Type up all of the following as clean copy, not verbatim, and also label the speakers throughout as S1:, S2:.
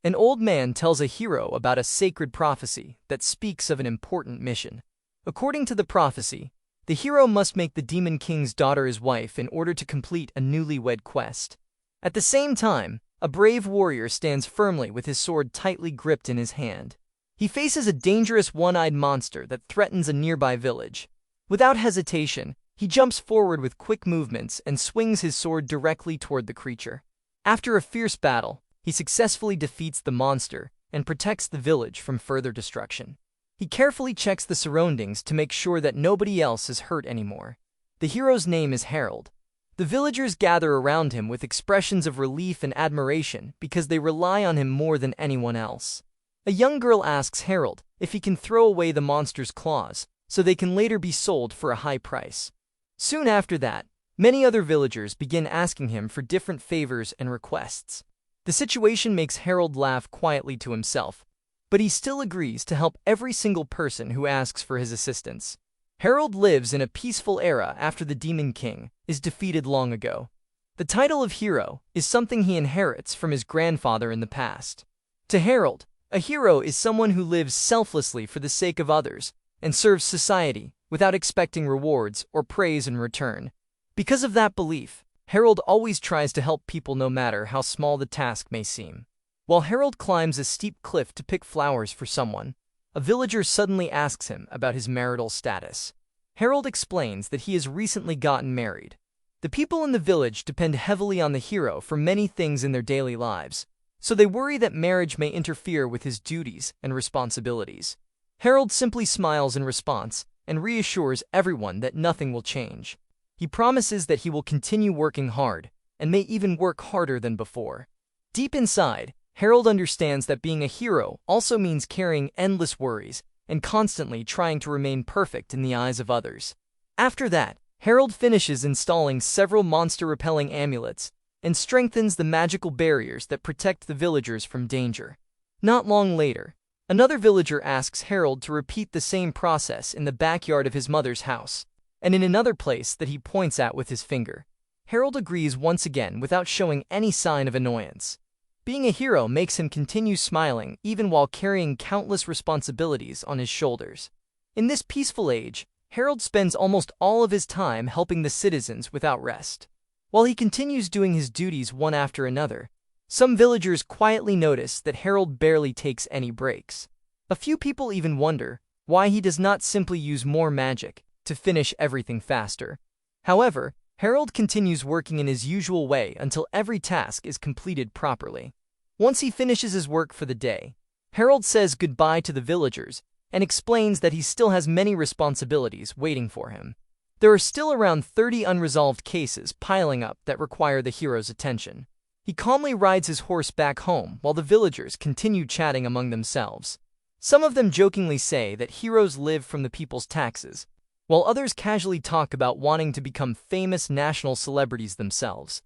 S1: An old man tells a hero about a sacred prophecy that speaks of an important mission. According to the prophecy, the hero must make the Demon King's daughter his wife in order to complete a newlywed quest. At the same time, a brave warrior stands firmly with his sword tightly gripped in his hand. He faces a dangerous one-eyed monster that threatens a nearby village. Without hesitation, he jumps forward with quick movements and swings his sword directly toward the creature. After a fierce battle, he successfully defeats the monster and protects the village from further destruction. He carefully checks the surroundings to make sure that nobody else is hurt anymore. The hero's name is Harold. The villagers gather around him with expressions of relief and admiration because they rely on him more than anyone else. A young girl asks Harold if he can throw away the monster's claws so they can later be sold for a high price. Soon after that, many other villagers begin asking him for different favors and requests. The situation makes Harold laugh quietly to himself, but he still agrees to help every single person who asks for his assistance. Harold lives in a peaceful era after the Demon King is defeated long ago. The title of hero is something he inherits from his grandfather in the past. To Harold, a hero is someone who lives selflessly for the sake of others and serves society without expecting rewards or praise in return. Because of that belief, Harold always tries to help people no matter how small the task may seem. While Harold climbs a steep cliff to pick flowers for someone, a villager suddenly asks him about his marital status. Harold explains that he has recently gotten married. The people in the village depend heavily on the hero for many things in their daily lives, so they worry that marriage may interfere with his duties and responsibilities. Harold simply smiles in response and reassures everyone that nothing will change. He promises that he will continue working hard, and may even work harder than before. Deep inside, Harold understands that being a hero also means carrying endless worries and constantly trying to remain perfect in the eyes of others. After that, Harold finishes installing several monster-repelling amulets and strengthens the magical barriers that protect the villagers from danger. Not long later, another villager asks Harold to repeat the same process in the backyard of his mother's house, and in another place that he points at with his finger. Harold agrees once again without showing any sign of annoyance. Being a hero makes him continue smiling even while carrying countless responsibilities on his shoulders. In this peaceful age, Harold spends almost all of his time helping the citizens without rest. While he continues doing his duties one after another, some villagers quietly notice that Harold barely takes any breaks. A few people even wonder why he does not simply use more magic to finish everything faster. However, Harold continues working in his usual way until every task is completed properly. Once he finishes his work for the day, Harold says goodbye to the villagers and explains that he still has many responsibilities waiting for him. There are still around 30 unresolved cases piling up that require the hero's attention. He calmly rides his horse back home while the villagers continue chatting among themselves. Some of them jokingly say that heroes live from the people's taxes, while others casually talk about wanting to become famous national celebrities themselves.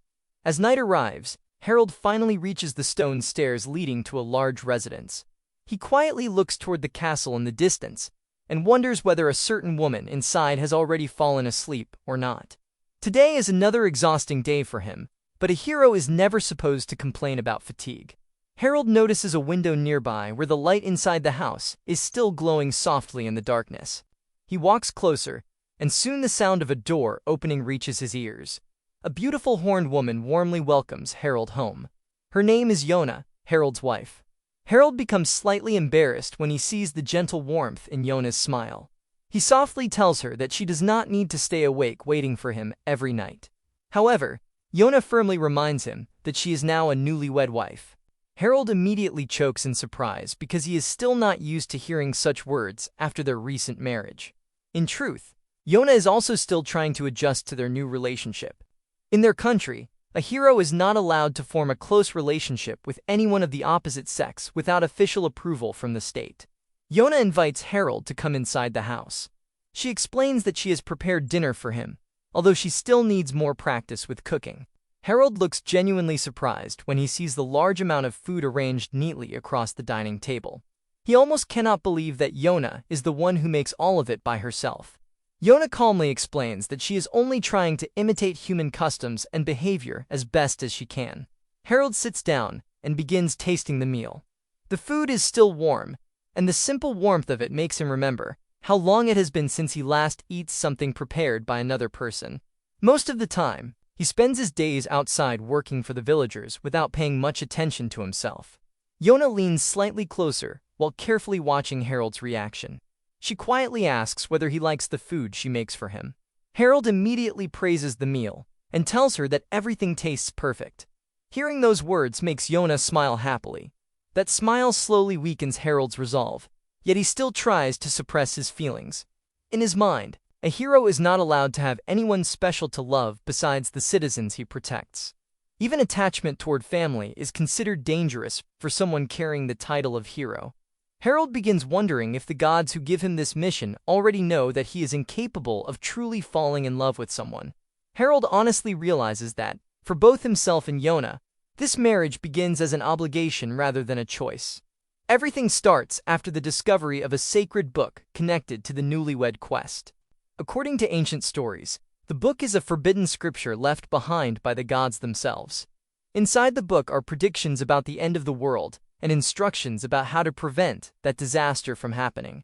S1: As night arrives, Harold finally reaches the stone stairs leading to a large residence. He quietly looks toward the castle in the distance and wonders whether a certain woman inside has already fallen asleep or not. Today is another exhausting day for him, but a hero is never supposed to complain about fatigue. Harold notices a window nearby where the light inside the house is still glowing softly in the darkness. He walks closer, and soon the sound of a door opening reaches his ears. A beautiful horned woman warmly welcomes Harold home. Her name is Yona, Harold's wife. Harold becomes slightly embarrassed when he sees the gentle warmth in Yona's smile. He softly tells her that she does not need to stay awake waiting for him every night. However, Yona firmly reminds him that she is now a newlywed wife. Harold immediately chokes in surprise because he is still not used to hearing such words after their recent marriage. In truth, Yona is also still trying to adjust to their new relationship. In their country, a hero is not allowed to form a close relationship with anyone of the opposite sex without official approval from the state. Yona invites Harold to come inside the house. She explains that she has prepared dinner for him, although she still needs more practice with cooking. Harold looks genuinely surprised when he sees the large amount of food arranged neatly across the dining table. He almost cannot believe that Yona is the one who makes all of it by herself. Yona calmly explains that she is only trying to imitate human customs and behavior as best as she can. Harold sits down and begins tasting the meal. The food is still warm, and the simple warmth of it makes him remember how long it has been since he last eats something prepared by another person. Most of the time, he spends his days outside working for the villagers without paying much attention to himself. Yona leans slightly closer while carefully watching Harold's reaction. She quietly asks whether he likes the food she makes for him. Harold immediately praises the meal and tells her that everything tastes perfect. Hearing those words makes Yona smile happily. That smile slowly weakens Harold's resolve, yet he still tries to suppress his feelings. In his mind, a hero is not allowed to have anyone special to love besides the citizens he protects. Even attachment toward family is considered dangerous for someone carrying the title of hero. Harold begins wondering if the gods who give him this mission already know that he is incapable of truly falling in love with someone. Harold honestly realizes that, for both himself and Yona, this marriage begins as an obligation rather than a choice. Everything starts after the discovery of a sacred book connected to the Newlywed quest. According to ancient stories, the book is a forbidden scripture left behind by the gods themselves. Inside the book are predictions about the end of the world and instructions about how to prevent that disaster from happening.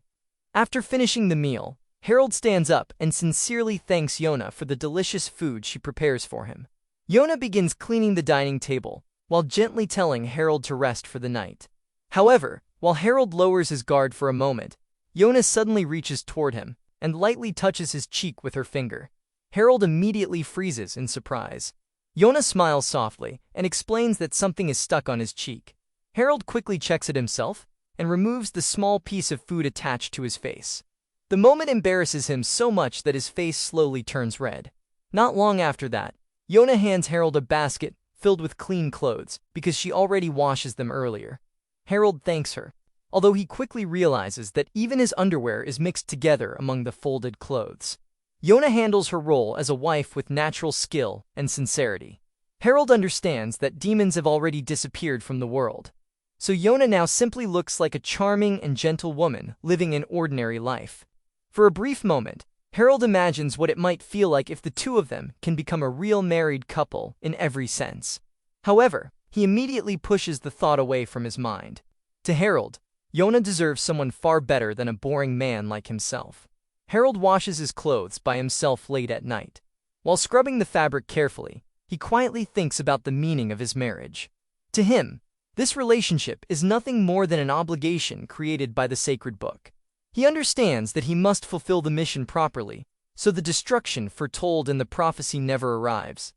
S1: After finishing the meal, Harold stands up and sincerely thanks Yona for the delicious food she prepares for him. Yona begins cleaning the dining table, while gently telling Harold to rest for the night. However, while Harold lowers his guard for a moment, Yona suddenly reaches toward him and lightly touches his cheek with her finger. Harold immediately freezes in surprise. Yona smiles softly and explains that something is stuck on his cheek. Harold quickly checks it himself and removes the small piece of food attached to his face. The moment embarrasses him so much that his face slowly turns red. Not long after that, Yona hands Harold a basket filled with clean clothes because she already washes them earlier. Harold thanks her, although he quickly realizes that even his underwear is mixed together among the folded clothes. Yona handles her role as a wife with natural skill and sincerity. Harold understands that demons have already disappeared from the world, so Yona now simply looks like a charming and gentle woman living an ordinary life. For a brief moment, Harold imagines what it might feel like if the two of them can become a real married couple in every sense. However, he immediately pushes the thought away from his mind. To Harold, Yona deserves someone far better than a boring man like himself. Harold washes his clothes by himself late at night. While scrubbing the fabric carefully, he quietly thinks about the meaning of his marriage. To him, this relationship is nothing more than an obligation created by the sacred book. He understands that he must fulfill the mission properly, so the destruction foretold in the prophecy never arrives.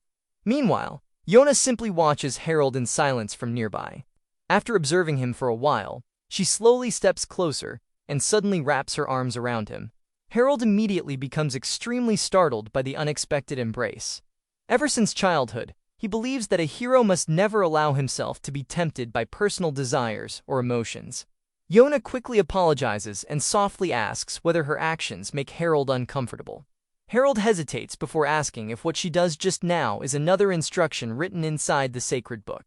S1: Meanwhile, Yona simply watches Harold in silence from nearby. After observing him for a while, she slowly steps closer and suddenly wraps her arms around him. Harold immediately becomes extremely startled by the unexpected embrace. Ever since childhood, he believes that a hero must never allow himself to be tempted by personal desires or emotions. Yona quickly apologizes and softly asks whether her actions make Harold uncomfortable. Harold hesitates before asking if what she does just now is another instruction written inside the sacred book.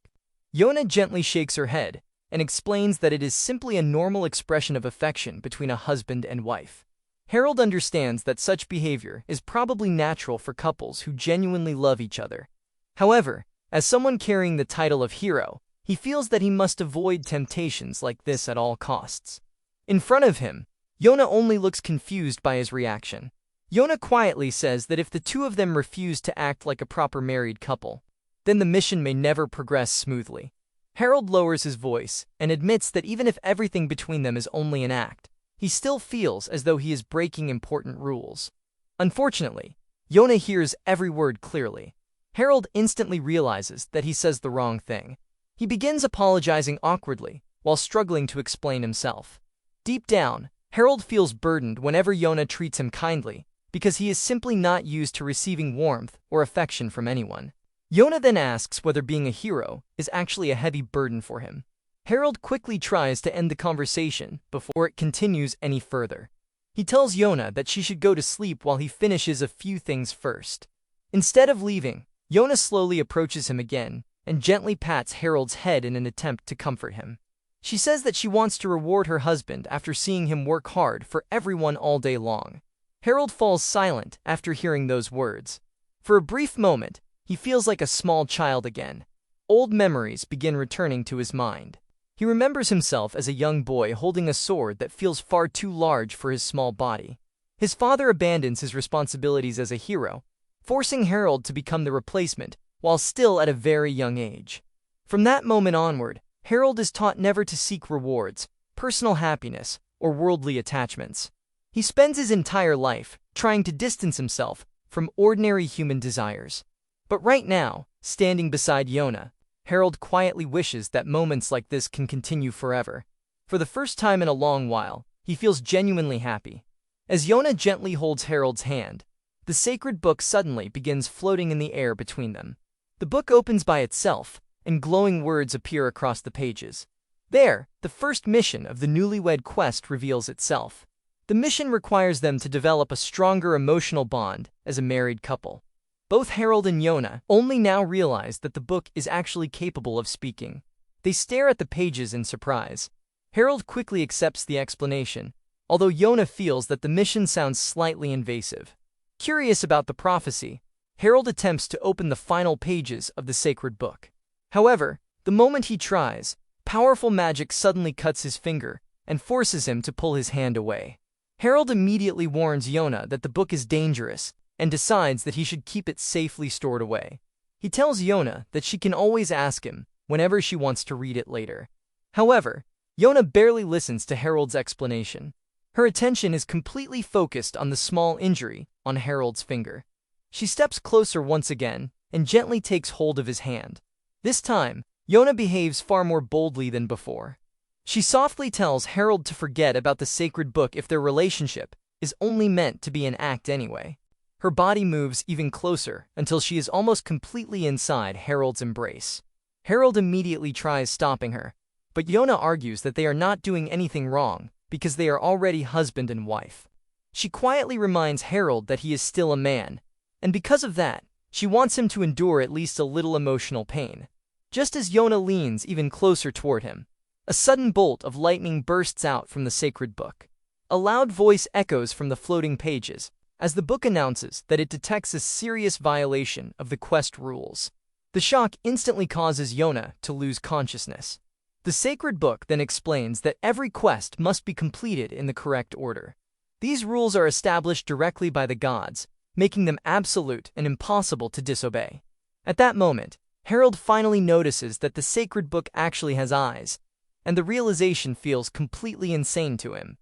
S1: Yona gently shakes her head and explains that it is simply a normal expression of affection between a husband and wife. Harold understands that such behavior is probably natural for couples who genuinely love each other. However, as someone carrying the title of hero, he feels that he must avoid temptations like this at all costs. In front of him, Yona only looks confused by his reaction. Yona quietly says that if the two of them refuse to act like a proper married couple, then the mission may never progress smoothly. Harold lowers his voice and admits that even if everything between them is only an act, he still feels as though he is breaking important rules. Unfortunately, Yona hears every word clearly. Harold instantly realizes that he says the wrong thing. He begins apologizing awkwardly while struggling to explain himself. Deep down, Harold feels burdened whenever Yona treats him kindly, because he is simply not used to receiving warmth or affection from anyone. Yona then asks whether being a hero is actually a heavy burden for him. Harold quickly tries to end the conversation before it continues any further. He tells Yona that she should go to sleep while he finishes a few things first. Instead of leaving, Yona slowly approaches him again and gently pats Harold's head in an attempt to comfort him. She says that she wants to reward her husband after seeing him work hard for everyone all day long. Harold falls silent after hearing those words. For a brief moment, he feels like a small child again. old memories begin returning to his mind. He remembers himself as a young boy holding a sword that feels far too large for his small body. His father abandons his responsibilities as a hero, forcing Harold to become the replacement while still at a very young age. From that moment onward, Harold is taught never to seek rewards, personal happiness, or worldly attachments. He spends his entire life trying to distance himself from ordinary human desires. But right now, standing beside Yona, Harold quietly wishes that moments like this can continue forever. For the first time in a long while, he feels genuinely happy. As Yona gently holds Harold's hand, the sacred book suddenly begins floating in the air between them. The book opens by itself, and glowing words appear across the pages. There, the first mission of the Newlywed quest reveals itself. The mission requires them to develop a stronger emotional bond as a married couple. Both Harold and Yona only now realize that the book is actually capable of speaking. They stare at the pages in surprise. Harold quickly accepts the explanation, although Yona feels that the mission sounds slightly invasive. Curious about the prophecy, Harold attempts to open the final pages of the sacred book. However, the moment he tries, powerful magic suddenly cuts his finger and forces him to pull his hand away. Harold immediately warns Yona that the book is dangerous and decides that he should keep it safely stored away. He tells Yona that she can always ask him whenever she wants to read it later. However, Yona barely listens to Harold's explanation. Her attention is completely focused on the small injury on Harold's finger. She steps closer once again and gently takes hold of his hand. This time, Yona behaves far more boldly than before. She softly tells Harold to forget about the sacred book if their relationship is only meant to be an act anyway. Her body moves even closer until she is almost completely inside Harold's embrace. Harold immediately tries stopping her, but Yona argues that they are not doing anything wrong because they are already husband and wife. She quietly reminds Harold that he is still a man, and because of that, she wants him to endure at least a little emotional pain. Just as Yona leans even closer toward him, a sudden bolt of lightning bursts out from the sacred book. A loud voice echoes from the floating pages, as the book announces that it detects a serious violation of the quest rules. The shock instantly causes Yona to lose consciousness. The sacred book then explains that every quest must be completed in the correct order. These rules are established directly by the gods, making them absolute and impossible to disobey. At that moment, Harold finally notices that the sacred book actually has eyes, and the realization feels completely insane to him.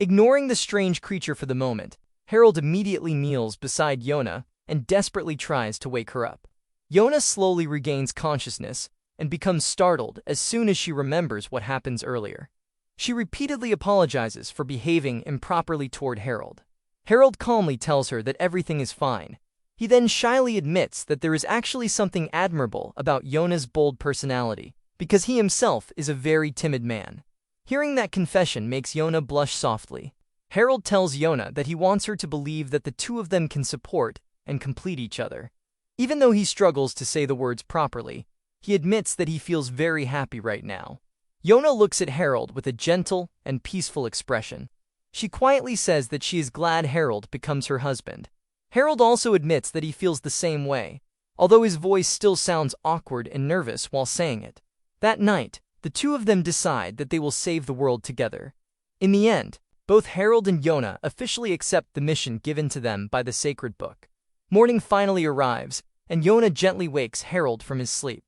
S1: Ignoring the strange creature for the moment, Harold immediately kneels beside Yona and desperately tries to wake her up. Yona slowly regains consciousness and becomes startled as soon as she remembers what happens earlier. She repeatedly apologizes for behaving improperly toward Harold. Harold calmly tells her that everything is fine. He then shyly admits that there is actually something admirable about Yona's bold personality, because he himself is a very timid man. Hearing that confession makes Yona blush softly. Harold tells Yona that he wants her to believe that the two of them can support and complete each other. Even though he struggles to say the words properly, he admits that he feels very happy right now. Yona looks at Harold with a gentle and peaceful expression. She quietly says that she is glad Harold becomes her husband. Harold also admits that he feels the same way, although his voice still sounds awkward and nervous while saying it. That night, the two of them decide that they will save the world together. In the end, both Harold and Yona officially accept the mission given to them by the sacred book. Morning finally arrives, and Yona gently wakes Harold from his sleep.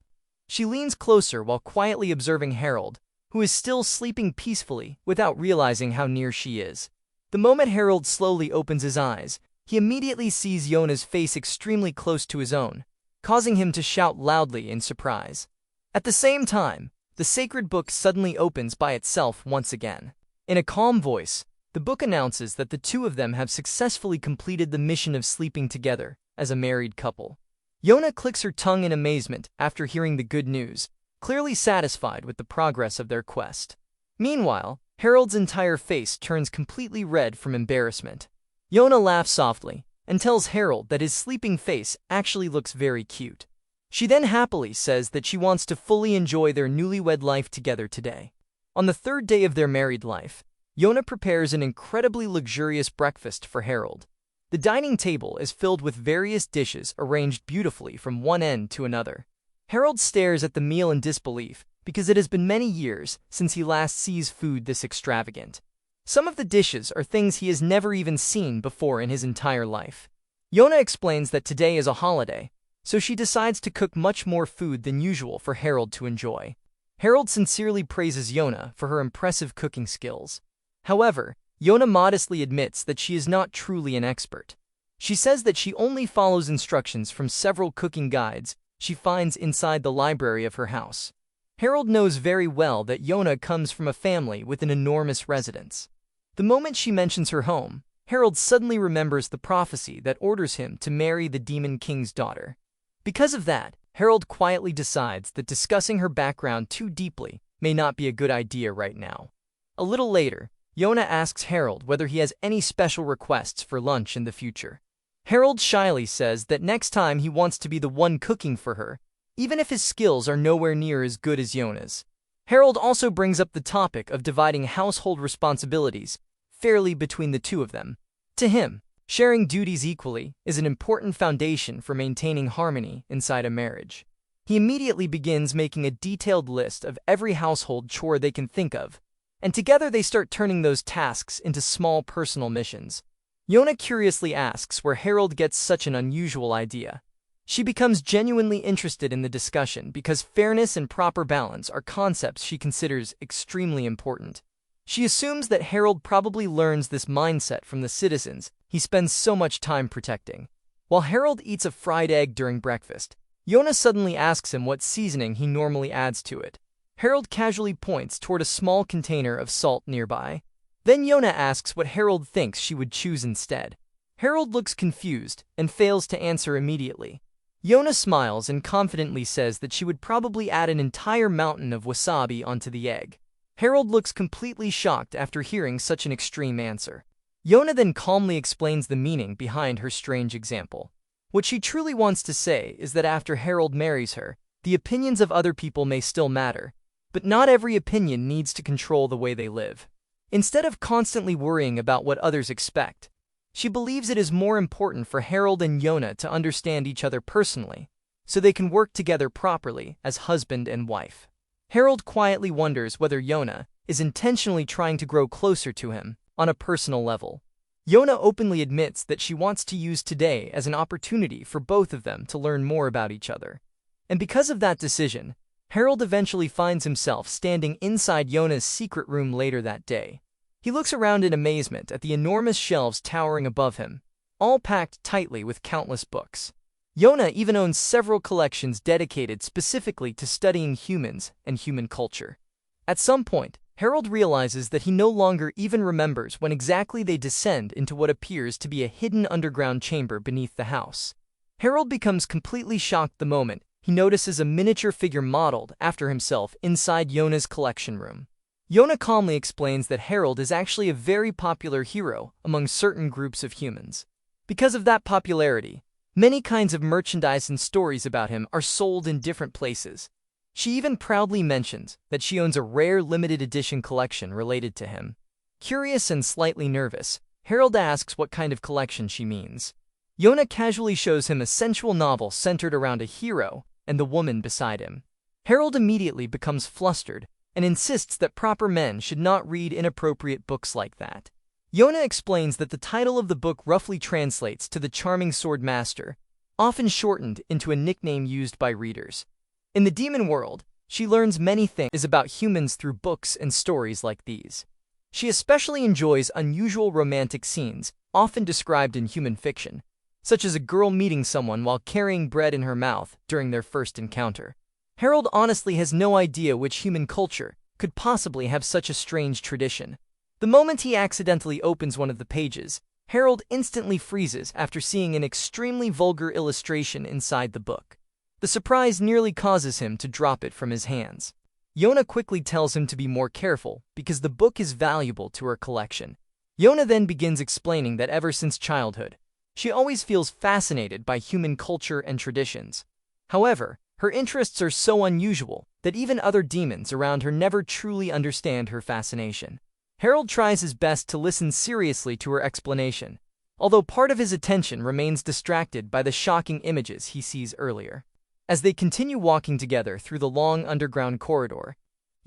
S1: She leans closer while quietly observing Harold, who is still sleeping peacefully without realizing how near she is. The moment Harold slowly opens his eyes, he immediately sees Yona's face extremely close to his own, causing him to shout loudly in surprise. At the same time, the sacred book suddenly opens by itself once again. In a calm voice, the book announces that the two of them have successfully completed the mission of sleeping together as a married couple. Yona clicks her tongue in amazement after hearing the good news, clearly satisfied with the progress of their quest. Meanwhile, Harold's entire face turns completely red from embarrassment. Yona laughs softly and tells Harold that his sleeping face actually looks very cute. She then happily says that she wants to fully enjoy their newlywed life together today. On the third day of their married life, Yona prepares an incredibly luxurious breakfast for Harold. The dining table is filled with various dishes arranged beautifully from one end to another. Harold stares at the meal in disbelief, because it has been many years since he last sees food this extravagant. Some of the dishes are things he has never even seen before in his entire life. Yona explains that today is a holiday, so she decides to cook much more food than usual for Harold to enjoy. Harold sincerely praises Yona for her impressive cooking skills. However, Yona modestly admits that she is not truly an expert. She says that she only follows instructions from several cooking guides she finds inside the library of her house. Harold knows very well that Yona comes from a family with an enormous residence. The moment she mentions her home, Harold suddenly remembers the prophecy that orders him to marry the Demon King's daughter. Because of that, Harold quietly decides that discussing her background too deeply may not be a good idea right now. A little later, Yona asks Harold whether he has any special requests for lunch in the future. Harold shyly says that next time he wants to be the one cooking for her, even if his skills are nowhere near as good as Yona's. Harold also brings up the topic of dividing household responsibilities fairly between the two of them. To him, sharing duties equally is an important foundation for maintaining harmony inside a marriage. He immediately begins making a detailed list of every household chore they can think of, and together they start turning those tasks into small personal missions. Yona curiously asks where Harold gets such an unusual idea. She becomes genuinely interested in the discussion because fairness and proper balance are concepts she considers extremely important. She assumes that Harold probably learns this mindset from the citizens he spends so much time protecting. While Harold eats a fried egg during breakfast, Yona suddenly asks him what seasoning he normally adds to it. Harold casually points toward a small container of salt nearby. Then Yona asks what Harold thinks she would choose instead. Harold looks confused and fails to answer immediately. Yona smiles and confidently says that she would probably add an entire mountain of wasabi onto the egg. Harold looks completely shocked after hearing such an extreme answer. Yona then calmly explains the meaning behind her strange example. What she truly wants to say is that after Harold marries her, the opinions of other people may still matter, but not every opinion needs to control the way they live. Instead of constantly worrying about what others expect, she believes it is more important for Harold and Yona to understand each other personally, so they can work together properly as husband and wife. Harold quietly wonders whether Yona is intentionally trying to grow closer to him on a personal level. Yona openly admits that she wants to use today as an opportunity for both of them to learn more about each other. And because of that decision, Harold eventually finds himself standing inside Yona's secret room later that day. He looks around in amazement at the enormous shelves towering above him, all packed tightly with countless books. Yona even owns several collections dedicated specifically to studying humans and human culture. At some point, Harold realizes that he no longer even remembers when exactly they descend into what appears to be a hidden underground chamber beneath the house. Harold becomes completely shocked the moment he notices a miniature figure modeled after himself inside Yona's collection room. Yona calmly explains that Harold is actually a very popular hero among certain groups of humans. Because of that popularity, many kinds of merchandise and stories about him are sold in different places. She even proudly mentions that she owns a rare limited edition collection related to him. Curious and slightly nervous, Harold asks what kind of collection she means. Yona casually shows him a sensual novel centered around a hero and the woman beside him. Harold immediately becomes flustered and insists that proper men should not read inappropriate books like that. Yona explains that the title of the book roughly translates to the charming sword master, often shortened into a nickname used by readers. In the demon world, she learns many things about humans through books and stories like these. She especially enjoys unusual romantic scenes, often described in human fiction, such as a girl meeting someone while carrying bread in her mouth during their first encounter. Harold honestly has no idea which human culture could possibly have such a strange tradition. The moment he accidentally opens one of the pages, Harold instantly freezes after seeing an extremely vulgar illustration inside the book. The surprise nearly causes him to drop it from his hands. Yona quickly tells him to be more careful because the book is valuable to her collection. Yona then begins explaining that ever since childhood, she always feels fascinated by human culture and traditions. However, her interests are so unusual that even other demons around her never truly understand her fascination. Harold tries his best to listen seriously to her explanation, although part of his attention remains distracted by the shocking images he sees earlier. As they continue walking together through the long underground corridor,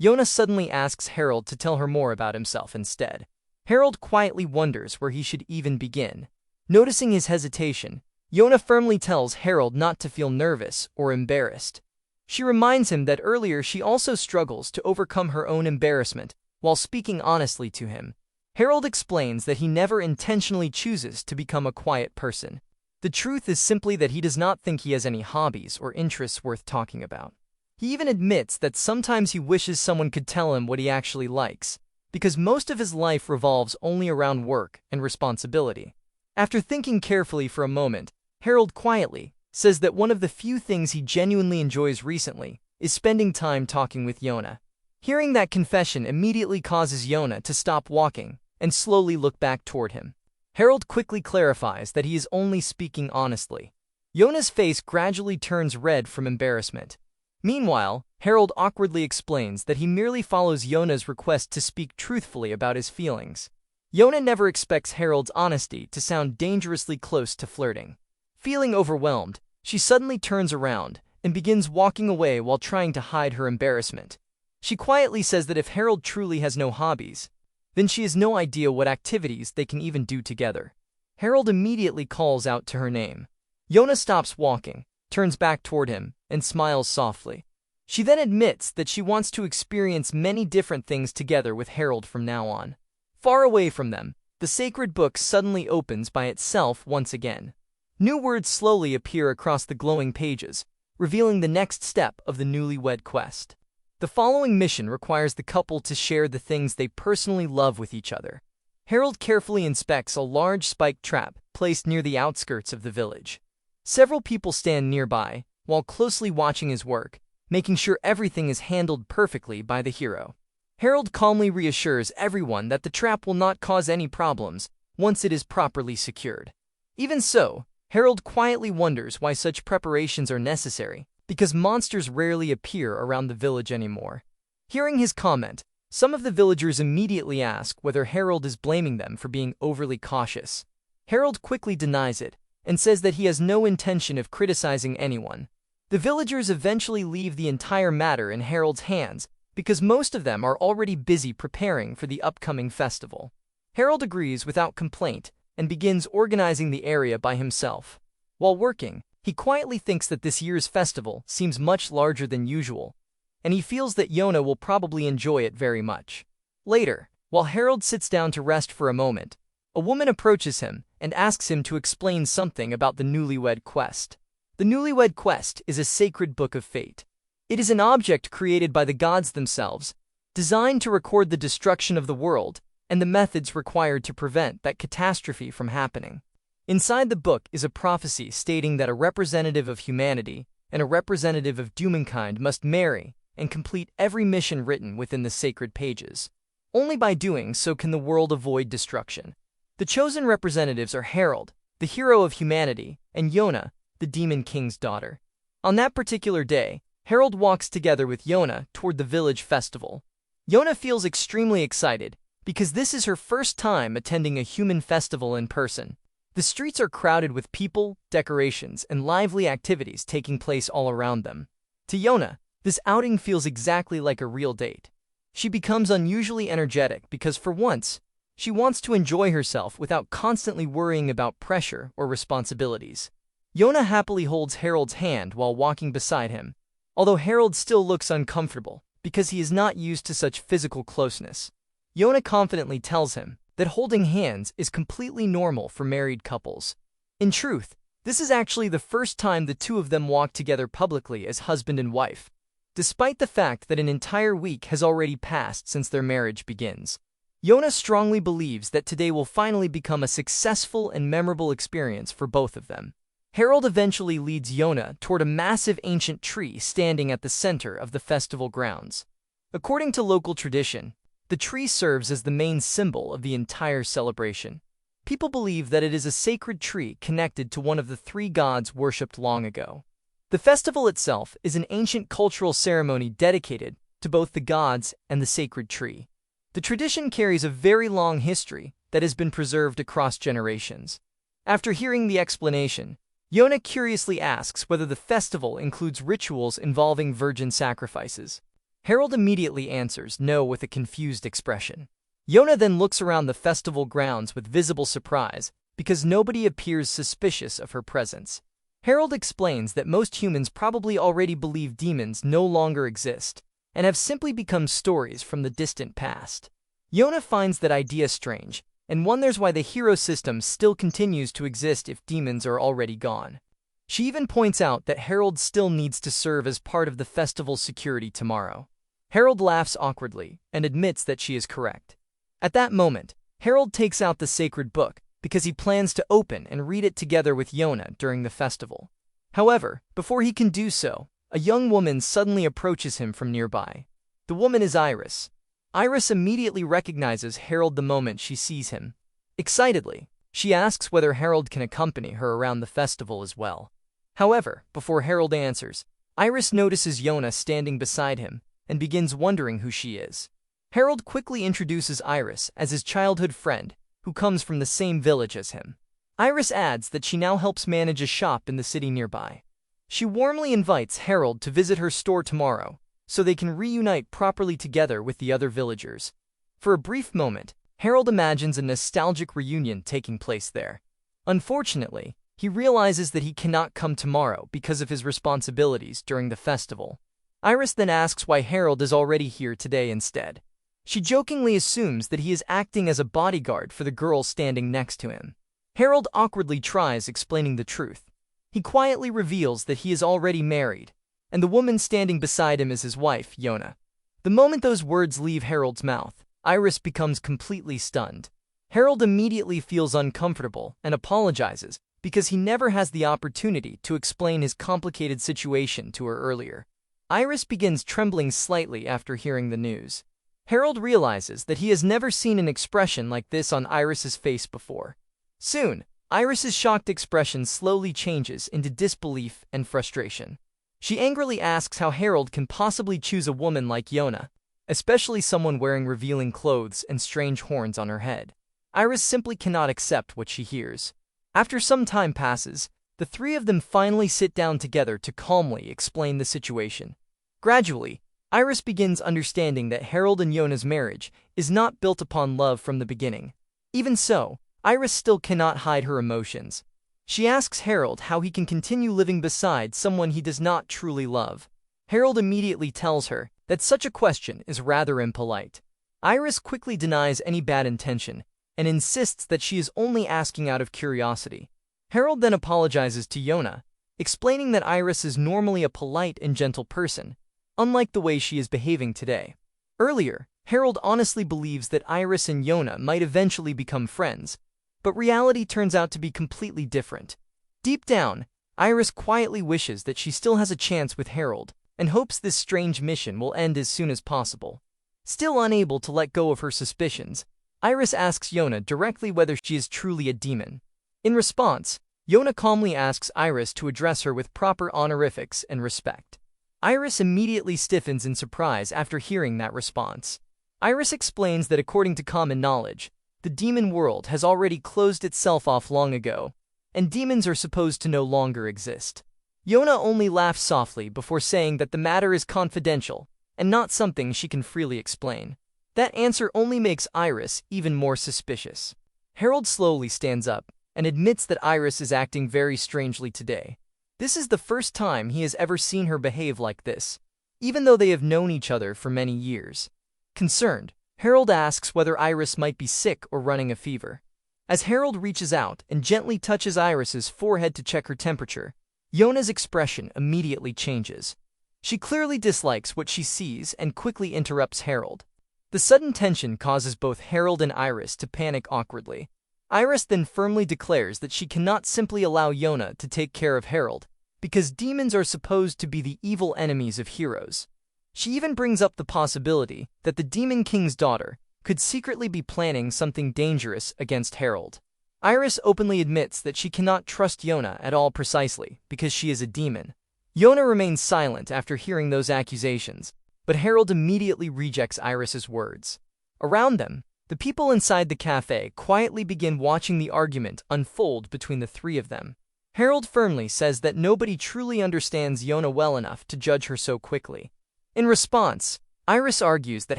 S1: Yona suddenly asks Harold to tell her more about himself instead. Harold quietly wonders where he should even begin. Noticing his hesitation, Yona firmly tells Harold not to feel nervous or embarrassed. She reminds him that earlier she also struggles to overcome her own embarrassment while speaking honestly to him. Harold explains that he never intentionally chooses to become a quiet person. The truth is simply that he does not think he has any hobbies or interests worth talking about. He even admits that sometimes he wishes someone could tell him what he actually likes, because most of his life revolves only around work and responsibility. After thinking carefully for a moment, Harold quietly says that one of the few things he genuinely enjoys recently is spending time talking with Yona. Hearing that confession immediately causes Yona to stop walking and slowly look back toward him. Harold quickly clarifies that he is only speaking honestly. Yona's face gradually turns red from embarrassment. Meanwhile, Harold awkwardly explains that he merely follows Yona's request to speak truthfully about his feelings. Yona never expects Harold's honesty to sound dangerously close to flirting. Feeling overwhelmed, she suddenly turns around and begins walking away while trying to hide her embarrassment. She quietly says that if Harold truly has no hobbies, then she has no idea what activities they can even do together. Harold immediately calls out to her name. Yona stops walking, turns back toward him, and smiles softly. She then admits that she wants to experience many different things together with Harold from now on. Far away from them, the sacred book suddenly opens by itself once again. New words slowly appear across the glowing pages, revealing the next step of the Newlywed quest. The following mission requires the couple to share the things they personally love with each other. Harold carefully inspects a large spiked trap placed near the outskirts of the village. Several people stand nearby, while closely watching his work, making sure everything is handled perfectly by the hero. Harold calmly reassures everyone that the trap will not cause any problems once it is properly secured. Even so, Harold quietly wonders why such preparations are necessary, because monsters rarely appear around the village anymore. Hearing his comment, some of the villagers immediately ask whether Harold is blaming them for being overly cautious. Harold quickly denies it and says that he has no intention of criticizing anyone. The villagers eventually leave the entire matter in Harold's hands because most of them are already busy preparing for the upcoming festival. Harold agrees without complaint and begins organizing the area by himself. While working, he quietly thinks that this year's festival seems much larger than usual, and he feels that Yona will probably enjoy it very much. Later, while Harold sits down to rest for a moment, a woman approaches him and asks him to explain something about the Newlywed quest. The Newlywed quest is a sacred book of fate. It is an object created by the gods themselves, designed to record the destruction of the world and the methods required to prevent that catastrophe from happening. Inside the book is a prophecy stating that a representative of humanity and a representative of humankind must marry and complete every mission written within the sacred pages. Only by doing so can the world avoid destruction. The chosen representatives are Harold, the hero of humanity, and Yona, the demon king's daughter. On that particular day, Harold walks together with Yona toward the village festival. Yona feels extremely excited because this is her first time attending a human festival in person. The streets are crowded with people, decorations, and lively activities taking place all around them. To Yona, this outing feels exactly like a real date. She becomes unusually energetic because for once, she wants to enjoy herself without constantly worrying about pressure or responsibilities. Yona happily holds Harold's hand while walking beside him, although Harold still looks uncomfortable because he is not used to such physical closeness. Yona confidently tells him that holding hands is completely normal for married couples. In truth, this is actually the first time the two of them walk together publicly as husband and wife, despite the fact that an entire week has already passed since their marriage begins. Yona strongly believes that today will finally become a successful and memorable experience for both of them. Harold eventually leads Yona toward a massive ancient tree standing at the center of the festival grounds. According to local tradition, the tree serves as the main symbol of the entire celebration. People believe that it is a sacred tree connected to one of the three gods worshipped long ago. The festival itself is an ancient cultural ceremony dedicated to both the gods and the sacred tree. The tradition carries a very long history that has been preserved across generations. After hearing the explanation, Yona curiously asks whether the festival includes rituals involving virgin sacrifices. Harold immediately answers no with a confused expression. Yona then looks around the festival grounds with visible surprise because nobody appears suspicious of her presence. Harold explains that most humans probably already believe demons no longer exist and have simply become stories from the distant past. Yona finds that idea strange and wonders why the hero system still continues to exist if demons are already gone. She even points out that Harold still needs to serve as part of the festival's security tomorrow. Harold laughs awkwardly and admits that she is correct. At that moment, Harold takes out the sacred book because he plans to open and read it together with Yona during the festival. However, before he can do so, a young woman suddenly approaches him from nearby. The woman is Iris. Iris immediately recognizes Harold the moment she sees him. Excitedly, she asks whether Harold can accompany her around the festival as well. However, before Harold answers, Iris notices Yona standing beside him and begins wondering who she is. Harold quickly introduces Iris as his childhood friend, who comes from the same village as him. Iris adds that she now helps manage a shop in the city nearby. She warmly invites Harold to visit her store tomorrow, so they can reunite properly together with the other villagers. For a brief moment, Harold imagines a nostalgic reunion taking place there. Unfortunately, he realizes that he cannot come tomorrow because of his responsibilities during the festival. Iris then asks why Harold is already here today instead. She jokingly assumes that he is acting as a bodyguard for the girl standing next to him. Harold awkwardly tries explaining the truth. He quietly reveals that he is already married, and the woman standing beside him is his wife, Yona. The moment those words leave Harold's mouth, Iris becomes completely stunned. Harold immediately feels uncomfortable and apologizes because he never has the opportunity to explain his complicated situation to her earlier. Iris begins trembling slightly after hearing the news. Harold realizes that he has never seen an expression like this on Iris's face before. Soon, Iris's shocked expression slowly changes into disbelief and frustration. She angrily asks how Harold can possibly choose a woman like Yona, especially someone wearing revealing clothes and strange horns on her head. Iris simply cannot accept what she hears. After some time passes, the three of them finally sit down together to calmly explain the situation. Gradually, Iris begins understanding that Harold and Yona's marriage is not built upon love from the beginning. Even so, Iris still cannot hide her emotions. She asks Harold how he can continue living beside someone he does not truly love. Harold immediately tells her that such a question is rather impolite. Iris quickly denies any bad intention and insists that she is only asking out of curiosity. Harold then apologizes to Yona, explaining that Iris is normally a polite and gentle person, unlike the way she is behaving today. Earlier, Harold honestly believes that Iris and Yona might eventually become friends, but reality turns out to be completely different. Deep down, Iris quietly wishes that she still has a chance with Harold and hopes this strange mission will end as soon as possible. Still unable to let go of her suspicions, Iris asks Yona directly whether she is truly a demon. In response, Yona calmly asks Iris to address her with proper honorifics and respect. Iris immediately stiffens in surprise after hearing that response. Iris explains that according to common knowledge, the demon world has already closed itself off long ago, and demons are supposed to no longer exist. Yona only laughs softly before saying that the matter is confidential and not something she can freely explain. That answer only makes Iris even more suspicious. Harold slowly stands up and admits that Iris is acting very strangely today. This is the first time he has ever seen her behave like this, even though they have known each other for many years. Concerned, Harold asks whether Iris might be sick or running a fever. As Harold reaches out and gently touches Iris's forehead to check her temperature, Yona's expression immediately changes. She clearly dislikes what she sees and quickly interrupts Harold. The sudden tension causes both Harold and Iris to panic awkwardly. Iris then firmly declares that she cannot simply allow Yona to take care of Harold, because demons are supposed to be the evil enemies of heroes. She even brings up the possibility that the Demon King's daughter could secretly be planning something dangerous against Harold. Iris openly admits that she cannot trust Yona at all precisely because she is a demon. Yona remains silent after hearing those accusations, but Harold immediately rejects Iris's words. Around them, the people inside the cafe quietly begin watching the argument unfold between the three of them. Harold firmly says that nobody truly understands Yona well enough to judge her so quickly. In response, Iris argues that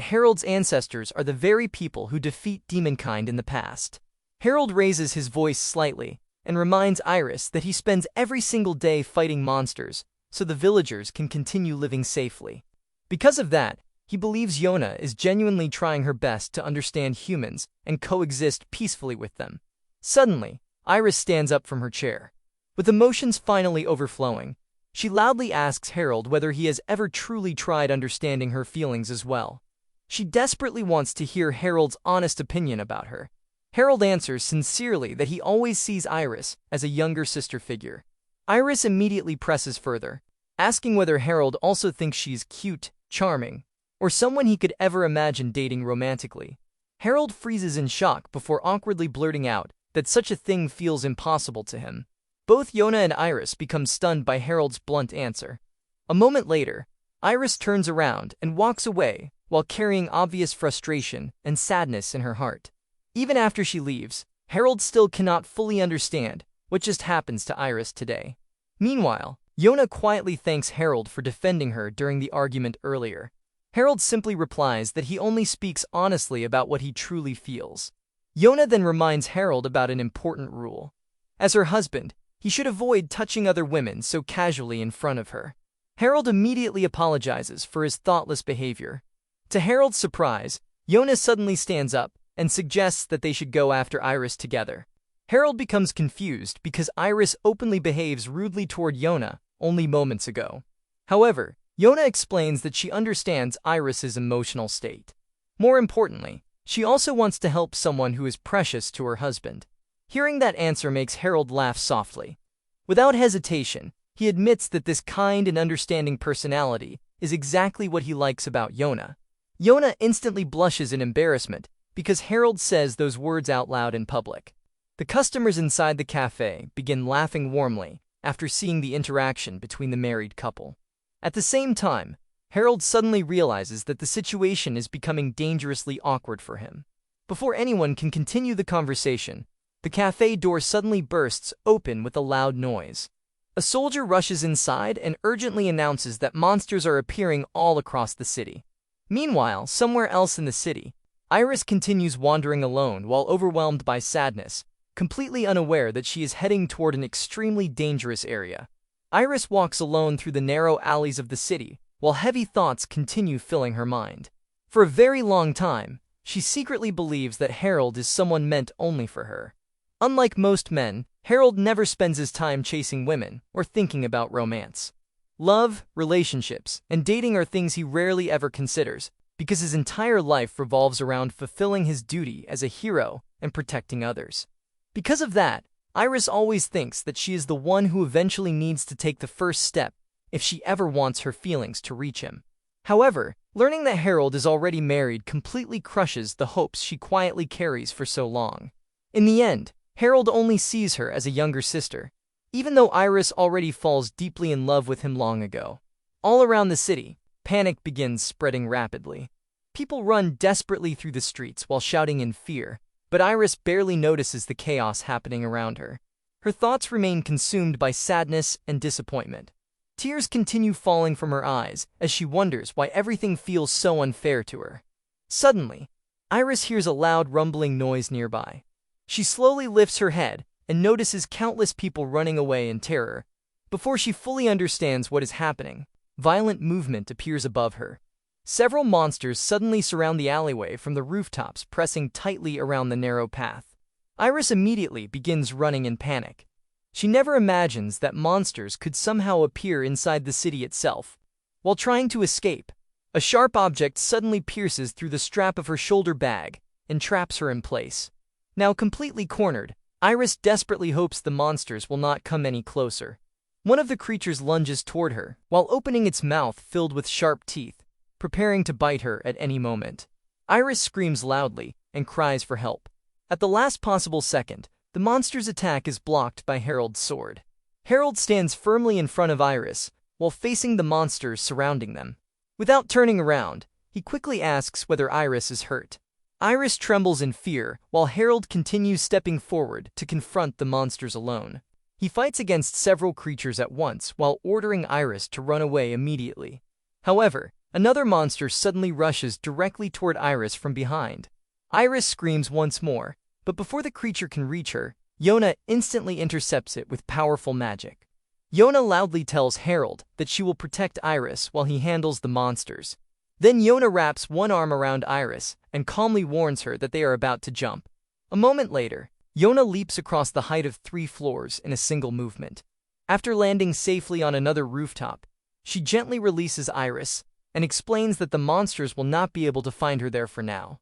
S1: Harold's ancestors are the very people who defeat demonkind in the past. Harold raises his voice slightly and reminds Iris that he spends every single day fighting monsters so the villagers can continue living safely. Because of that, he believes Yona is genuinely trying her best to understand humans and coexist peacefully with them. Suddenly, Iris stands up from her chair. With emotions finally overflowing, she loudly asks Harold whether he has ever truly tried understanding her feelings as well. She desperately wants to hear Harold's honest opinion about her. Harold answers sincerely that he always sees Iris as a younger sister figure. Iris immediately presses further, asking whether Harold also thinks she's cute, charming, or someone he could ever imagine dating romantically. Harold freezes in shock before awkwardly blurting out that such a thing feels impossible to him. Both Yona and Iris become stunned by Harold's blunt answer. A moment later, Iris turns around and walks away while carrying obvious frustration and sadness in her heart. Even after she leaves, Harold still cannot fully understand what just happens to Iris today. Meanwhile, Yona quietly thanks Harold for defending her during the argument earlier. Harold simply replies that he only speaks honestly about what he truly feels. Yona then reminds Harold about an important rule. As her husband, he should avoid touching other women so casually in front of her. Harold immediately apologizes for his thoughtless behavior. To Harold's surprise, Yona suddenly stands up and suggests that they should go after Iris together. Harold becomes confused because Iris openly behaves rudely toward Yona only moments ago. However, Yona explains that she understands Iris's emotional state. More importantly, she also wants to help someone who is precious to her husband. Hearing that answer makes Harold laugh softly. Without hesitation, he admits that this kind and understanding personality is exactly what he likes about Yona. Yona instantly blushes in embarrassment because Harold says those words out loud in public. The customers inside the cafe begin laughing warmly after seeing the interaction between the married couple. At the same time, Harold suddenly realizes that the situation is becoming dangerously awkward for him. Before anyone can continue the conversation, the cafe door suddenly bursts open with a loud noise. A soldier rushes inside and urgently announces that monsters are appearing all across the city. Meanwhile, somewhere else in the city, Iris continues wandering alone while overwhelmed by sadness, completely unaware that she is heading toward an extremely dangerous area. Iris walks alone through the narrow alleys of the city while heavy thoughts continue filling her mind. For a very long time, she secretly believes that Harold is someone meant only for her. Unlike most men, Harold never spends his time chasing women or thinking about romance. Love, relationships, and dating are things he rarely ever considers, because his entire life revolves around fulfilling his duty as a hero and protecting others. Because of that, Iris always thinks that she is the one who eventually needs to take the first step if she ever wants her feelings to reach him. However, learning that Harold is already married completely crushes the hopes she quietly carries for so long. In the end, Harold only sees her as a younger sister, even though Iris already falls deeply in love with him long ago. All around the city, panic begins spreading rapidly. People run desperately through the streets while shouting in fear, but Iris barely notices the chaos happening around her. Her thoughts remain consumed by sadness and disappointment. Tears continue falling from her eyes as she wonders why everything feels so unfair to her. Suddenly, Iris hears a loud rumbling noise nearby. She slowly lifts her head and notices countless people running away in terror. Before she fully understands what is happening, violent movement appears above her. Several monsters suddenly surround the alleyway from the rooftops, pressing tightly around the narrow path. Iris immediately begins running in panic. She never imagines that monsters could somehow appear inside the city itself. While trying to escape, a sharp object suddenly pierces through the strap of her shoulder bag and traps her in place. Now completely cornered, Iris desperately hopes the monsters will not come any closer. One of the creatures lunges toward her, while opening its mouth filled with sharp teeth, preparing to bite her at any moment. Iris screams loudly and cries for help. At the last possible second, the monster's attack is blocked by Harold's sword. Harold stands firmly in front of Iris, while facing the monsters surrounding them. Without turning around, he quickly asks whether Iris is hurt. Iris trembles in fear, while Harold continues stepping forward to confront the monsters alone. He fights against several creatures at once while ordering Iris to run away immediately. However, another monster suddenly rushes directly toward Iris from behind. Iris screams once more, but before the creature can reach her, Yona instantly intercepts it with powerful magic. Yona loudly tells Harold that she will protect Iris while he handles the monsters. Then Yona wraps one arm around Iris and calmly warns her that they are about to jump. A moment later, Yona leaps across the height of 3 floors in a single movement. After landing safely on another rooftop, she gently releases Iris and explains that the monsters will not be able to find her there for now.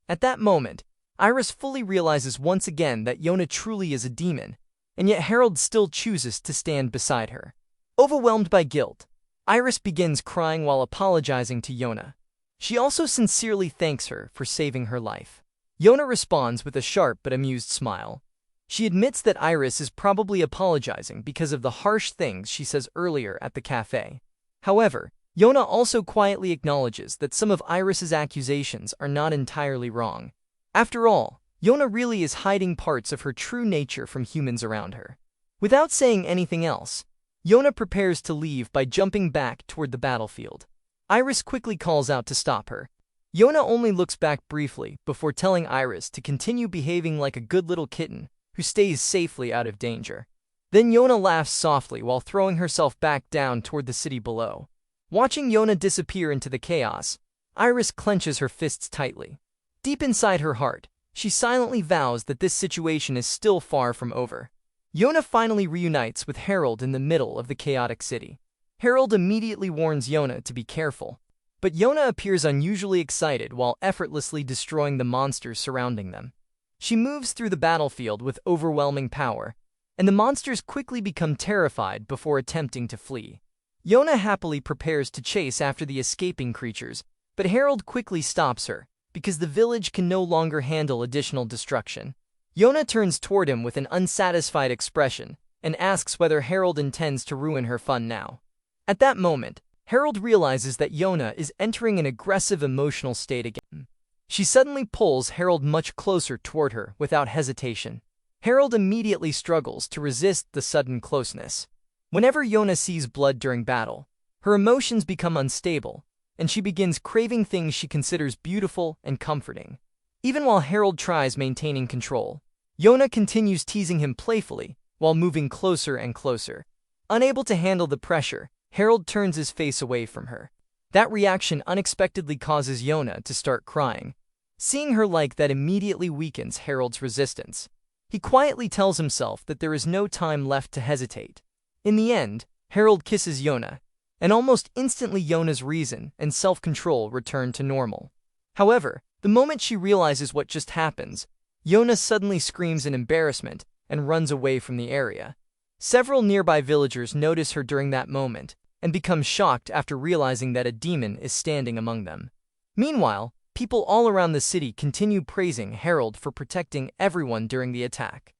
S1: At that moment, Iris fully realizes once again that Yona truly is a demon, and yet Harold still chooses to stand beside her. Overwhelmed by guilt, Iris begins crying while apologizing to Yona. She also sincerely thanks her for saving her life. Yona responds with a sharp but amused smile. She admits that Iris is probably apologizing because of the harsh things she says earlier at the cafe. However, Yona also quietly acknowledges that some of Iris's accusations are not entirely wrong. After all, Yona really is hiding parts of her true nature from humans around her. Without saying anything else, Yona prepares to leave by jumping back toward the battlefield. Iris quickly calls out to stop her. Yona only looks back briefly before telling Iris to continue behaving like a good little kitten who stays safely out of danger. Then Yona laughs softly while throwing herself back down toward the city below. Watching Yona disappear into the chaos, Iris clenches her fists tightly. Deep inside her heart, she silently vows that this situation is still far from over. Yona finally reunites with Harold in the middle of the chaotic city. Harold immediately warns Yona to be careful, but Yona appears unusually excited while effortlessly destroying the monsters surrounding them. She moves through the battlefield with overwhelming power, and the monsters quickly become terrified before attempting to flee. Yona happily prepares to chase after the escaping creatures, but Harold quickly stops her, because the village can no longer handle additional destruction. Yona turns toward him with an unsatisfied expression and asks whether Harold intends to ruin her fun now. At that moment, Harold realizes that Yona is entering an aggressive emotional state again. She suddenly pulls Harold much closer toward her without hesitation. Harold immediately struggles to resist the sudden closeness. Whenever Yona sees blood during battle, her emotions become unstable, and she begins craving things she considers beautiful and comforting. Even while Harold tries maintaining control, Yona continues teasing him playfully while moving closer and closer. Unable to handle the pressure, Harold turns his face away from her. That reaction unexpectedly causes Yona to start crying. Seeing her like that immediately weakens Harold's resistance. He quietly tells himself that there is no time left to hesitate. In the end, Harold kisses Yona, and almost instantly Yona's reason and self-control return to normal. However, the moment she realizes what just happens, Yona suddenly screams in embarrassment and runs away from the area. Several nearby villagers notice her during that moment and become shocked after realizing that a demon is standing among them. Meanwhile, people all around the city continue praising Harold for protecting everyone during the attack.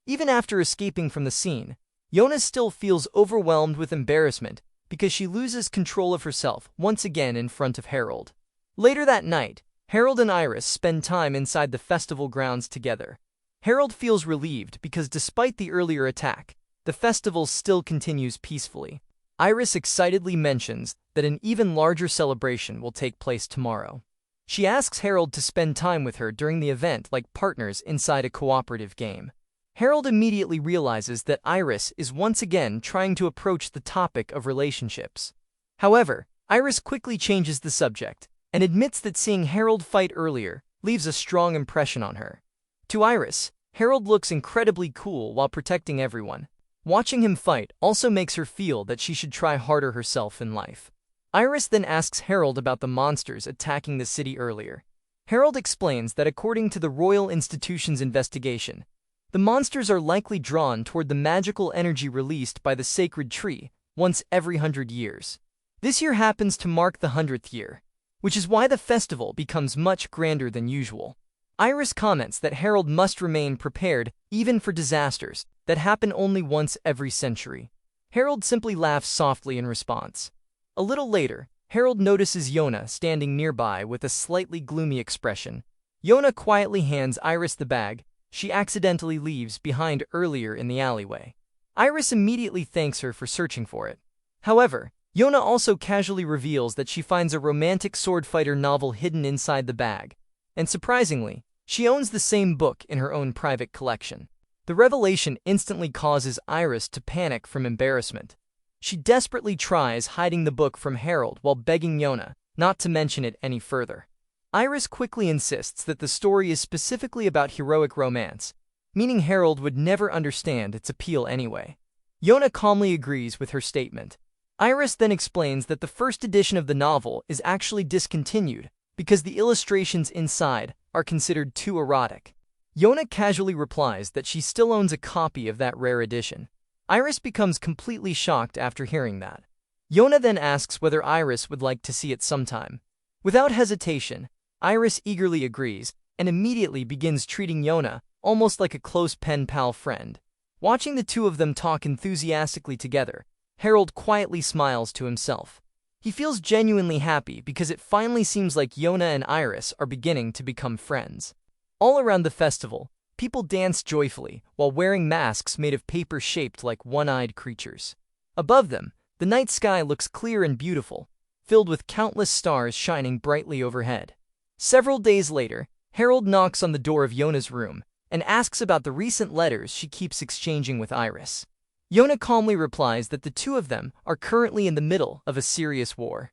S1: Even after escaping from the scene, Yona still feels overwhelmed with embarrassment because she loses control of herself once again in front of Harold. Later that night, Harold and Iris spend time inside the festival grounds together. Harold feels relieved because despite the earlier attack, the festival still continues peacefully. Iris excitedly mentions that an even larger celebration will take place tomorrow. She asks Harold to spend time with her during the event like partners inside a cooperative game. Harold immediately realizes that Iris is once again trying to approach the topic of relationships. However, Iris quickly changes the subject and admits that seeing Harold fight earlier leaves a strong impression on her. To Iris, Harold looks incredibly cool while protecting everyone. Watching him fight also makes her feel that she should try harder herself in life. Iris then asks Harold about the monsters attacking the city earlier. Harold explains that according to the Royal Institution's investigation, the monsters are likely drawn toward the magical energy released by the sacred tree once every 100 years. This year happens to mark the 100th year, which is why the festival becomes much grander than usual. Iris comments that Harold must remain prepared even for disasters that happen only once every century. Harold simply laughs softly in response. A little later, Harold notices Yona standing nearby with a slightly gloomy expression. Yona quietly hands Iris the bag she accidentally leaves behind earlier in the alleyway. Iris immediately thanks her for searching for it. However, Yona also casually reveals that she finds a romantic sword fighter novel hidden inside the bag, and surprisingly, she owns the same book in her own private collection. The revelation instantly causes Iris to panic from embarrassment. She desperately tries hiding the book from Harold while begging Yona not to mention it any further. Iris quickly insists that the story is specifically about heroic romance, meaning Harold would never understand its appeal anyway. Yona calmly agrees with her statement. Iris then explains that the first edition of the novel is actually discontinued because the illustrations inside are considered too erotic. Yona casually replies that she still owns a copy of that rare edition. Iris becomes completely shocked after hearing that. Yona then asks whether Iris would like to see it sometime. Without hesitation, Iris eagerly agrees and immediately begins treating Yona almost like a close pen pal friend. Watching the two of them talk enthusiastically together, Harold quietly smiles to himself. He feels genuinely happy because it finally seems like Yona and Iris are beginning to become friends. All around the festival, people dance joyfully while wearing masks made of paper shaped like one-eyed creatures. Above them, the night sky looks clear and beautiful, filled with countless stars shining brightly overhead. Several days later, Harold knocks on the door of Yona's room and asks about the recent letters she keeps exchanging with Iris. Yona calmly replies that the two of them are currently in the middle of a serious war.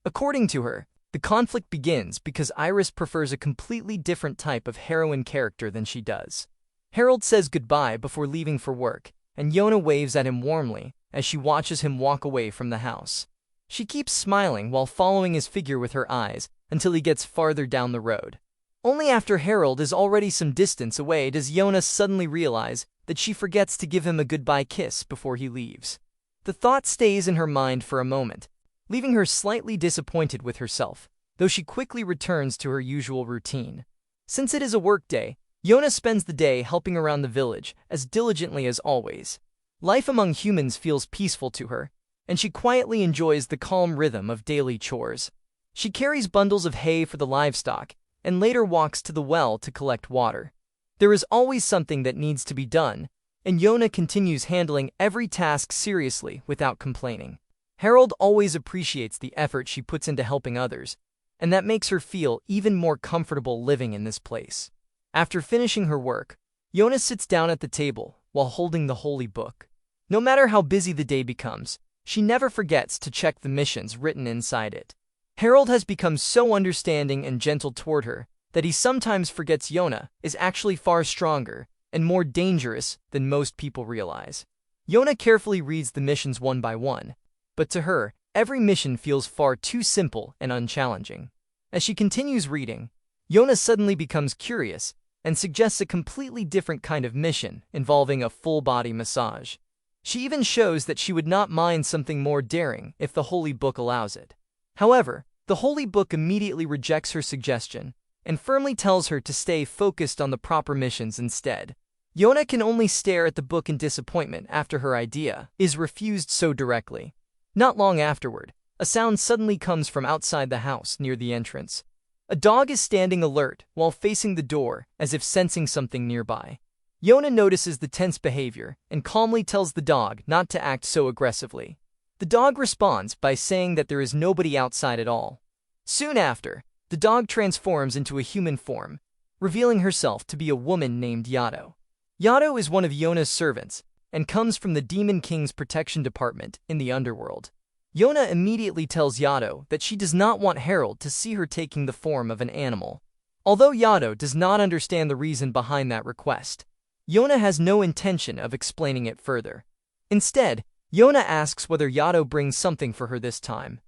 S1: According to her, the conflict begins because Iris prefers a completely different type of heroine character than she does. Harold says goodbye before leaving for work, and Yona waves at him warmly as she watches him walk away from the house. She keeps smiling while following his figure with her eyes until he gets farther down the road. Only after Harold is already some distance away does Yona suddenly realize that she forgets to give him a goodbye kiss before he leaves. The thought stays in her mind for a moment, leaving her slightly disappointed with herself, though she quickly returns to her usual routine. Since it is a work day, Yona spends the day helping around the village as diligently as always. Life among humans feels peaceful to her, and she quietly enjoys the calm rhythm of daily chores. She carries bundles of hay for the livestock, and later walks to the well to collect water. There is always something that needs to be done, and Yona continues handling every task seriously without complaining. Harold always appreciates the effort she puts into helping others, and that makes her feel even more comfortable living in this place. After finishing her work, Yona sits down at the table while holding the holy book. No matter how busy the day becomes, she never forgets to check the missions written inside it. Harold has become so understanding and gentle toward her that he sometimes forgets Yona is actually far stronger and more dangerous than most people realize. Yona carefully reads the missions one by one, but to her, every mission feels far too simple and unchallenging. As she continues reading, Yona suddenly becomes curious and suggests a completely different kind of mission involving a full-body massage. She even shows that she would not mind something more daring if the holy book allows it. However, the holy book immediately rejects her suggestion and firmly tells her to stay focused on the proper missions instead. Yona can only stare at the book in disappointment after her idea is refused so directly. Not long afterward, a sound suddenly comes from outside the house near the entrance. A dog is standing alert while facing the door as if sensing something nearby. Yona notices the tense behavior and calmly tells the dog not to act so aggressively. The dog responds by saying that there is nobody outside at all. Soon after, the dog transforms into a human form, revealing herself to be a woman named Yato. Yato is one of Yona's servants and comes from the Demon King's protection department in the underworld. Yona immediately tells Yato that she does not want Harold to see her taking the form of an animal. Although Yato does not understand the reason behind that request, Yona has no intention of explaining it further. Instead, Yona asks whether Yato brings something for her this time.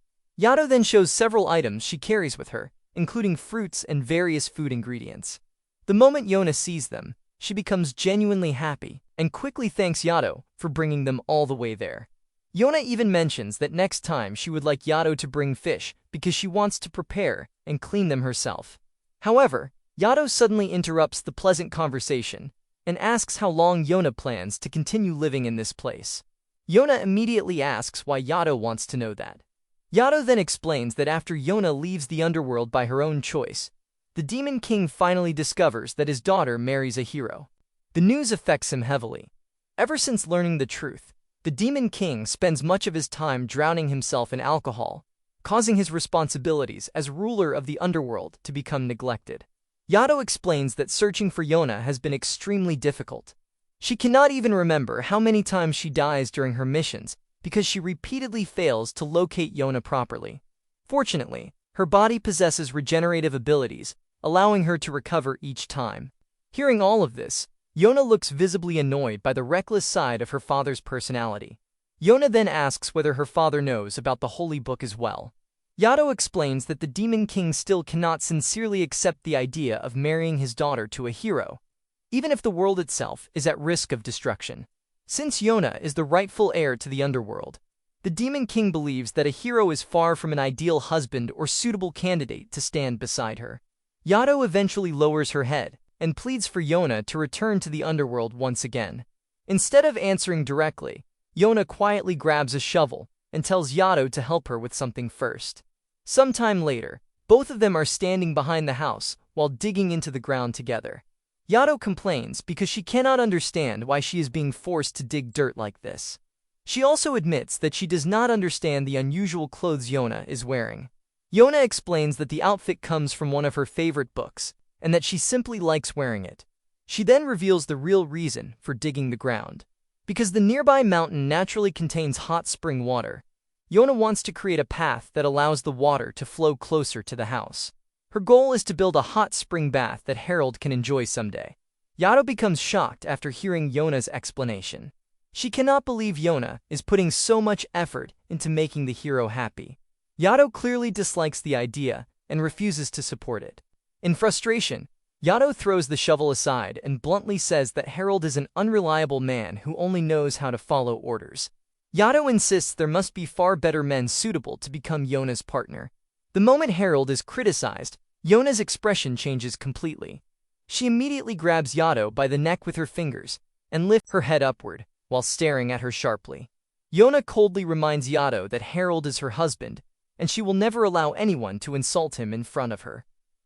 S1: Yato then shows several items she carries with her, including fruits and various food ingredients. The moment Yona sees them, she becomes genuinely happy and quickly thanks Yato for bringing them all the way there. Yona even mentions that next time she would like Yato to bring fish because she wants to prepare and clean them herself. However, Yato suddenly interrupts the pleasant conversation and asks how long Yona plans to continue living in this place. Yona immediately asks why Yato wants to know that. Yato then explains that after Yona leaves the underworld by her own choice, the Demon King finally discovers that his daughter marries a hero. The news affects him heavily. Ever since learning the truth, the Demon King spends much of his time drowning himself in alcohol, causing his responsibilities as ruler of the underworld to become neglected. Yato explains that searching for Yona has been extremely difficult. She cannot even remember how many times she dies during her missions because she repeatedly fails to locate Yona properly. Fortunately, her body possesses regenerative abilities, allowing her to recover each time. Hearing all of this, Yona looks visibly annoyed by the reckless side of her father's personality. Yona then asks whether her father knows about the holy book as well. Yato explains that the Demon King still cannot sincerely accept the idea of marrying his daughter to a hero, even if the world itself is at risk of destruction. Since Yona is the rightful heir to the underworld, the Demon King believes that a hero is far from an ideal husband or suitable candidate to stand beside her. Yato eventually lowers her head and pleads for Yona to return to the underworld once again. Instead of answering directly, Yona quietly grabs a shovel and tells Yato to help her with something first. Sometime later, both of them are standing behind the house while digging into the ground together. Yato complains because she cannot understand why she is being forced to dig dirt like this. She also admits that she does not understand the unusual clothes Yona is wearing. Yona explains that the outfit comes from one of her favorite books, and that she simply likes wearing it. She then reveals the real reason for digging the ground. Because the nearby mountain naturally contains hot spring water, Yona wants to create a path that allows the water to flow closer to the house. Her goal is to build a hot spring bath that Harold can enjoy someday. Yato becomes shocked after hearing Yona's explanation. She cannot believe Yona is putting so much effort into making the hero happy. Yato clearly dislikes the idea and refuses to support it. In frustration, Yato throws the shovel aside and bluntly says that Harold is an unreliable man who only knows how to follow orders. Yato insists there must be far better men suitable to become Yona's partner. The moment Harold is criticized, Yona's expression changes completely. She immediately grabs Yato by the neck with her fingers and lifts her head upward while staring at her sharply. Yona coldly reminds Yato that Harold is her husband, and she will never allow anyone to insult him in front of her.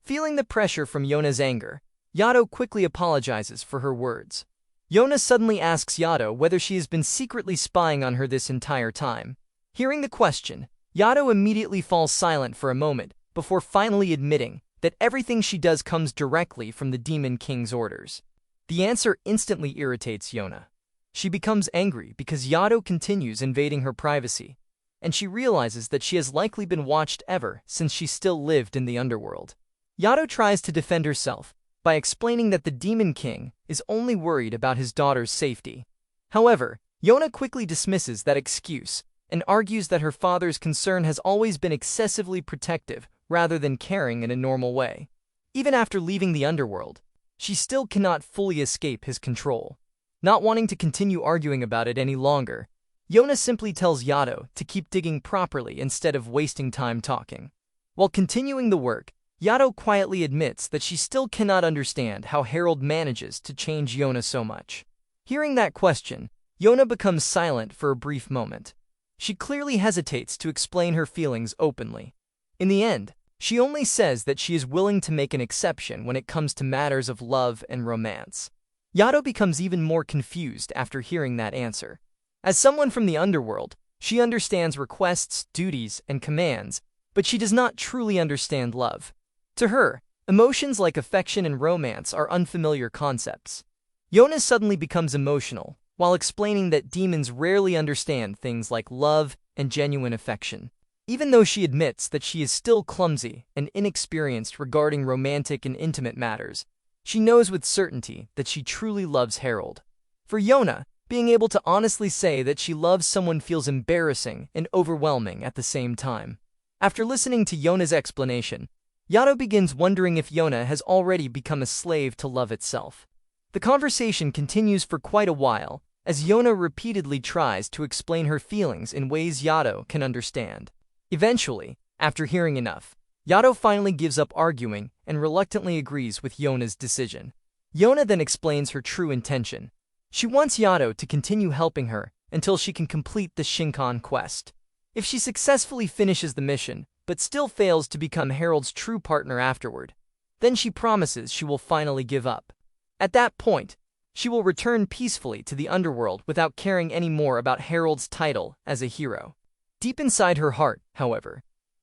S1: Feeling the pressure from Yona's anger, Yato quickly apologizes for her words. Yona suddenly asks Yato whether she has been secretly spying on her this entire time. Hearing the question, Yato immediately falls silent for a moment before finally admitting that everything she does comes directly from the Demon King's orders. The answer instantly irritates Yona. She becomes angry because Yato continues invading her privacy, and she realizes that she has likely been watched ever since she still lived in the underworld. Yato tries to defend herself by explaining that the Demon King is only worried about his daughter's safety. However, Yona quickly dismisses that excuse and argues that her father's concern has always been excessively protective rather than caring in a normal way. Even after leaving the underworld, she still cannot fully escape his control. Not wanting to continue arguing about it any longer, Yona simply tells Yato to keep digging properly instead of wasting time talking. While continuing the work, Yato quietly admits that she still cannot understand how Harold manages to change Yona so much. Hearing that question, Yona becomes silent for a brief moment. She clearly hesitates to explain her feelings openly. In the end, she only says that she is willing to make an exception when it comes to matters of love and romance. Yato becomes even more confused after hearing that answer. As someone from the underworld, she understands requests, duties, and commands, but she does not truly understand love. To her, emotions like affection and romance are unfamiliar concepts. Yona suddenly becomes emotional, while explaining that demons rarely understand things like love and genuine affection. Even though she admits that she is still clumsy and inexperienced regarding romantic and intimate matters, she knows with certainty that she truly loves Harold. For Yona, being able to honestly say that she loves someone feels embarrassing and overwhelming at the same time. After listening to Yona's explanation, Yato begins wondering if Yona has already become a slave to love itself. The conversation continues for quite a while, as Yona repeatedly tries to explain her feelings in ways Yato can understand. Eventually, after hearing enough, Yato finally gives up arguing and reluctantly agrees with Yona's decision. Yona then explains her true intention. She wants Yato to continue helping her until she can complete the Shinkan quest. If she successfully finishes the mission, but still fails to become Harold's true partner afterward, then she promises she will finally give up. At that point, she will return peacefully to the underworld without caring any more about Harold's title as a hero. Deep inside her heart, however,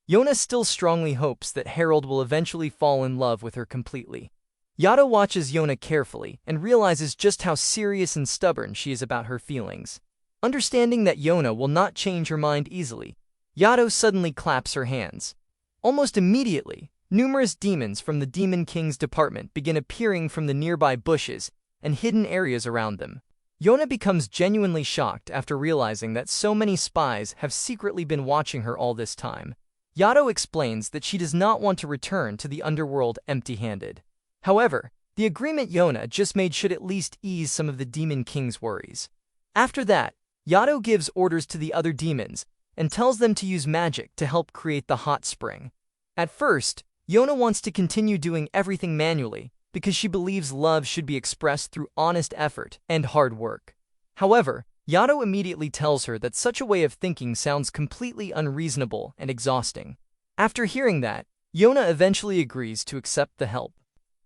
S1: Yona still strongly hopes that Harold will eventually fall in love with her completely. Yato watches Yona carefully and realizes just how serious and stubborn she is about her feelings. Understanding that Yona will not change her mind easily, Yato suddenly claps her hands. Almost immediately, numerous demons from the Demon King's department begin appearing from the nearby bushes and hidden areas around them. Yona becomes genuinely shocked after realizing that so many spies have secretly been watching her all this time. Yato explains that she does not want to return to the underworld empty-handed. However, the agreement Yona just made should at least ease some of the Demon King's worries. After that, Yato gives orders to the other demons and tells them to use magic to help create the hot spring. At first, Yona wants to continue doing everything manually because she believes love should be expressed through honest effort and hard work. However, Yato immediately tells her that such a way of thinking sounds completely unreasonable and exhausting. After hearing that, Yona eventually agrees to accept the help.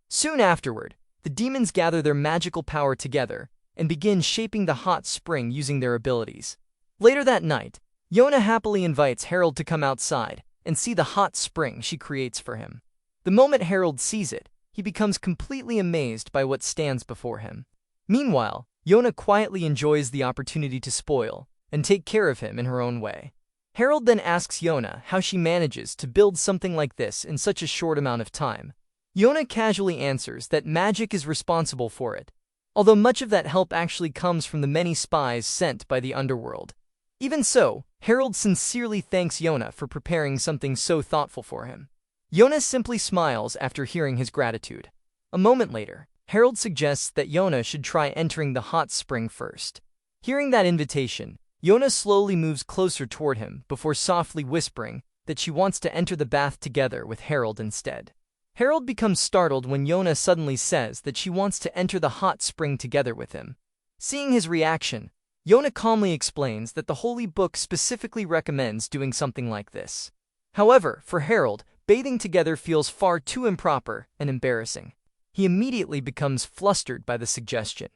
S1: Soon afterward, the demons gather their magical power together and begin shaping the hot spring using their abilities. Later that night, Yona happily invites Harold to come outside and see the hot spring she creates for him. The moment Harold sees it, he becomes completely amazed by what stands before him. Meanwhile, Yona quietly enjoys the opportunity to spoil and take care of him in her own way. Harold then asks Yona how she manages to build something like this in such a short amount of time. Yona casually answers that magic is responsible for it, although much of that help actually comes from the many spies sent by the underworld. Even so, Harold sincerely thanks Yona for preparing something so thoughtful for him. Yona simply smiles after hearing his gratitude. A moment later, Harold suggests that Yona should try entering the hot spring first. Hearing that invitation, Yona slowly moves closer toward him before softly whispering that she wants to enter the bath together with Harold instead. Harold becomes startled when Yona suddenly says that she wants to enter the hot spring together with him. Seeing his reaction, Yona calmly explains that the Holy Book specifically recommends doing something like this. However, for Harold, bathing together feels far too improper and embarrassing. He immediately becomes flustered by the suggestion.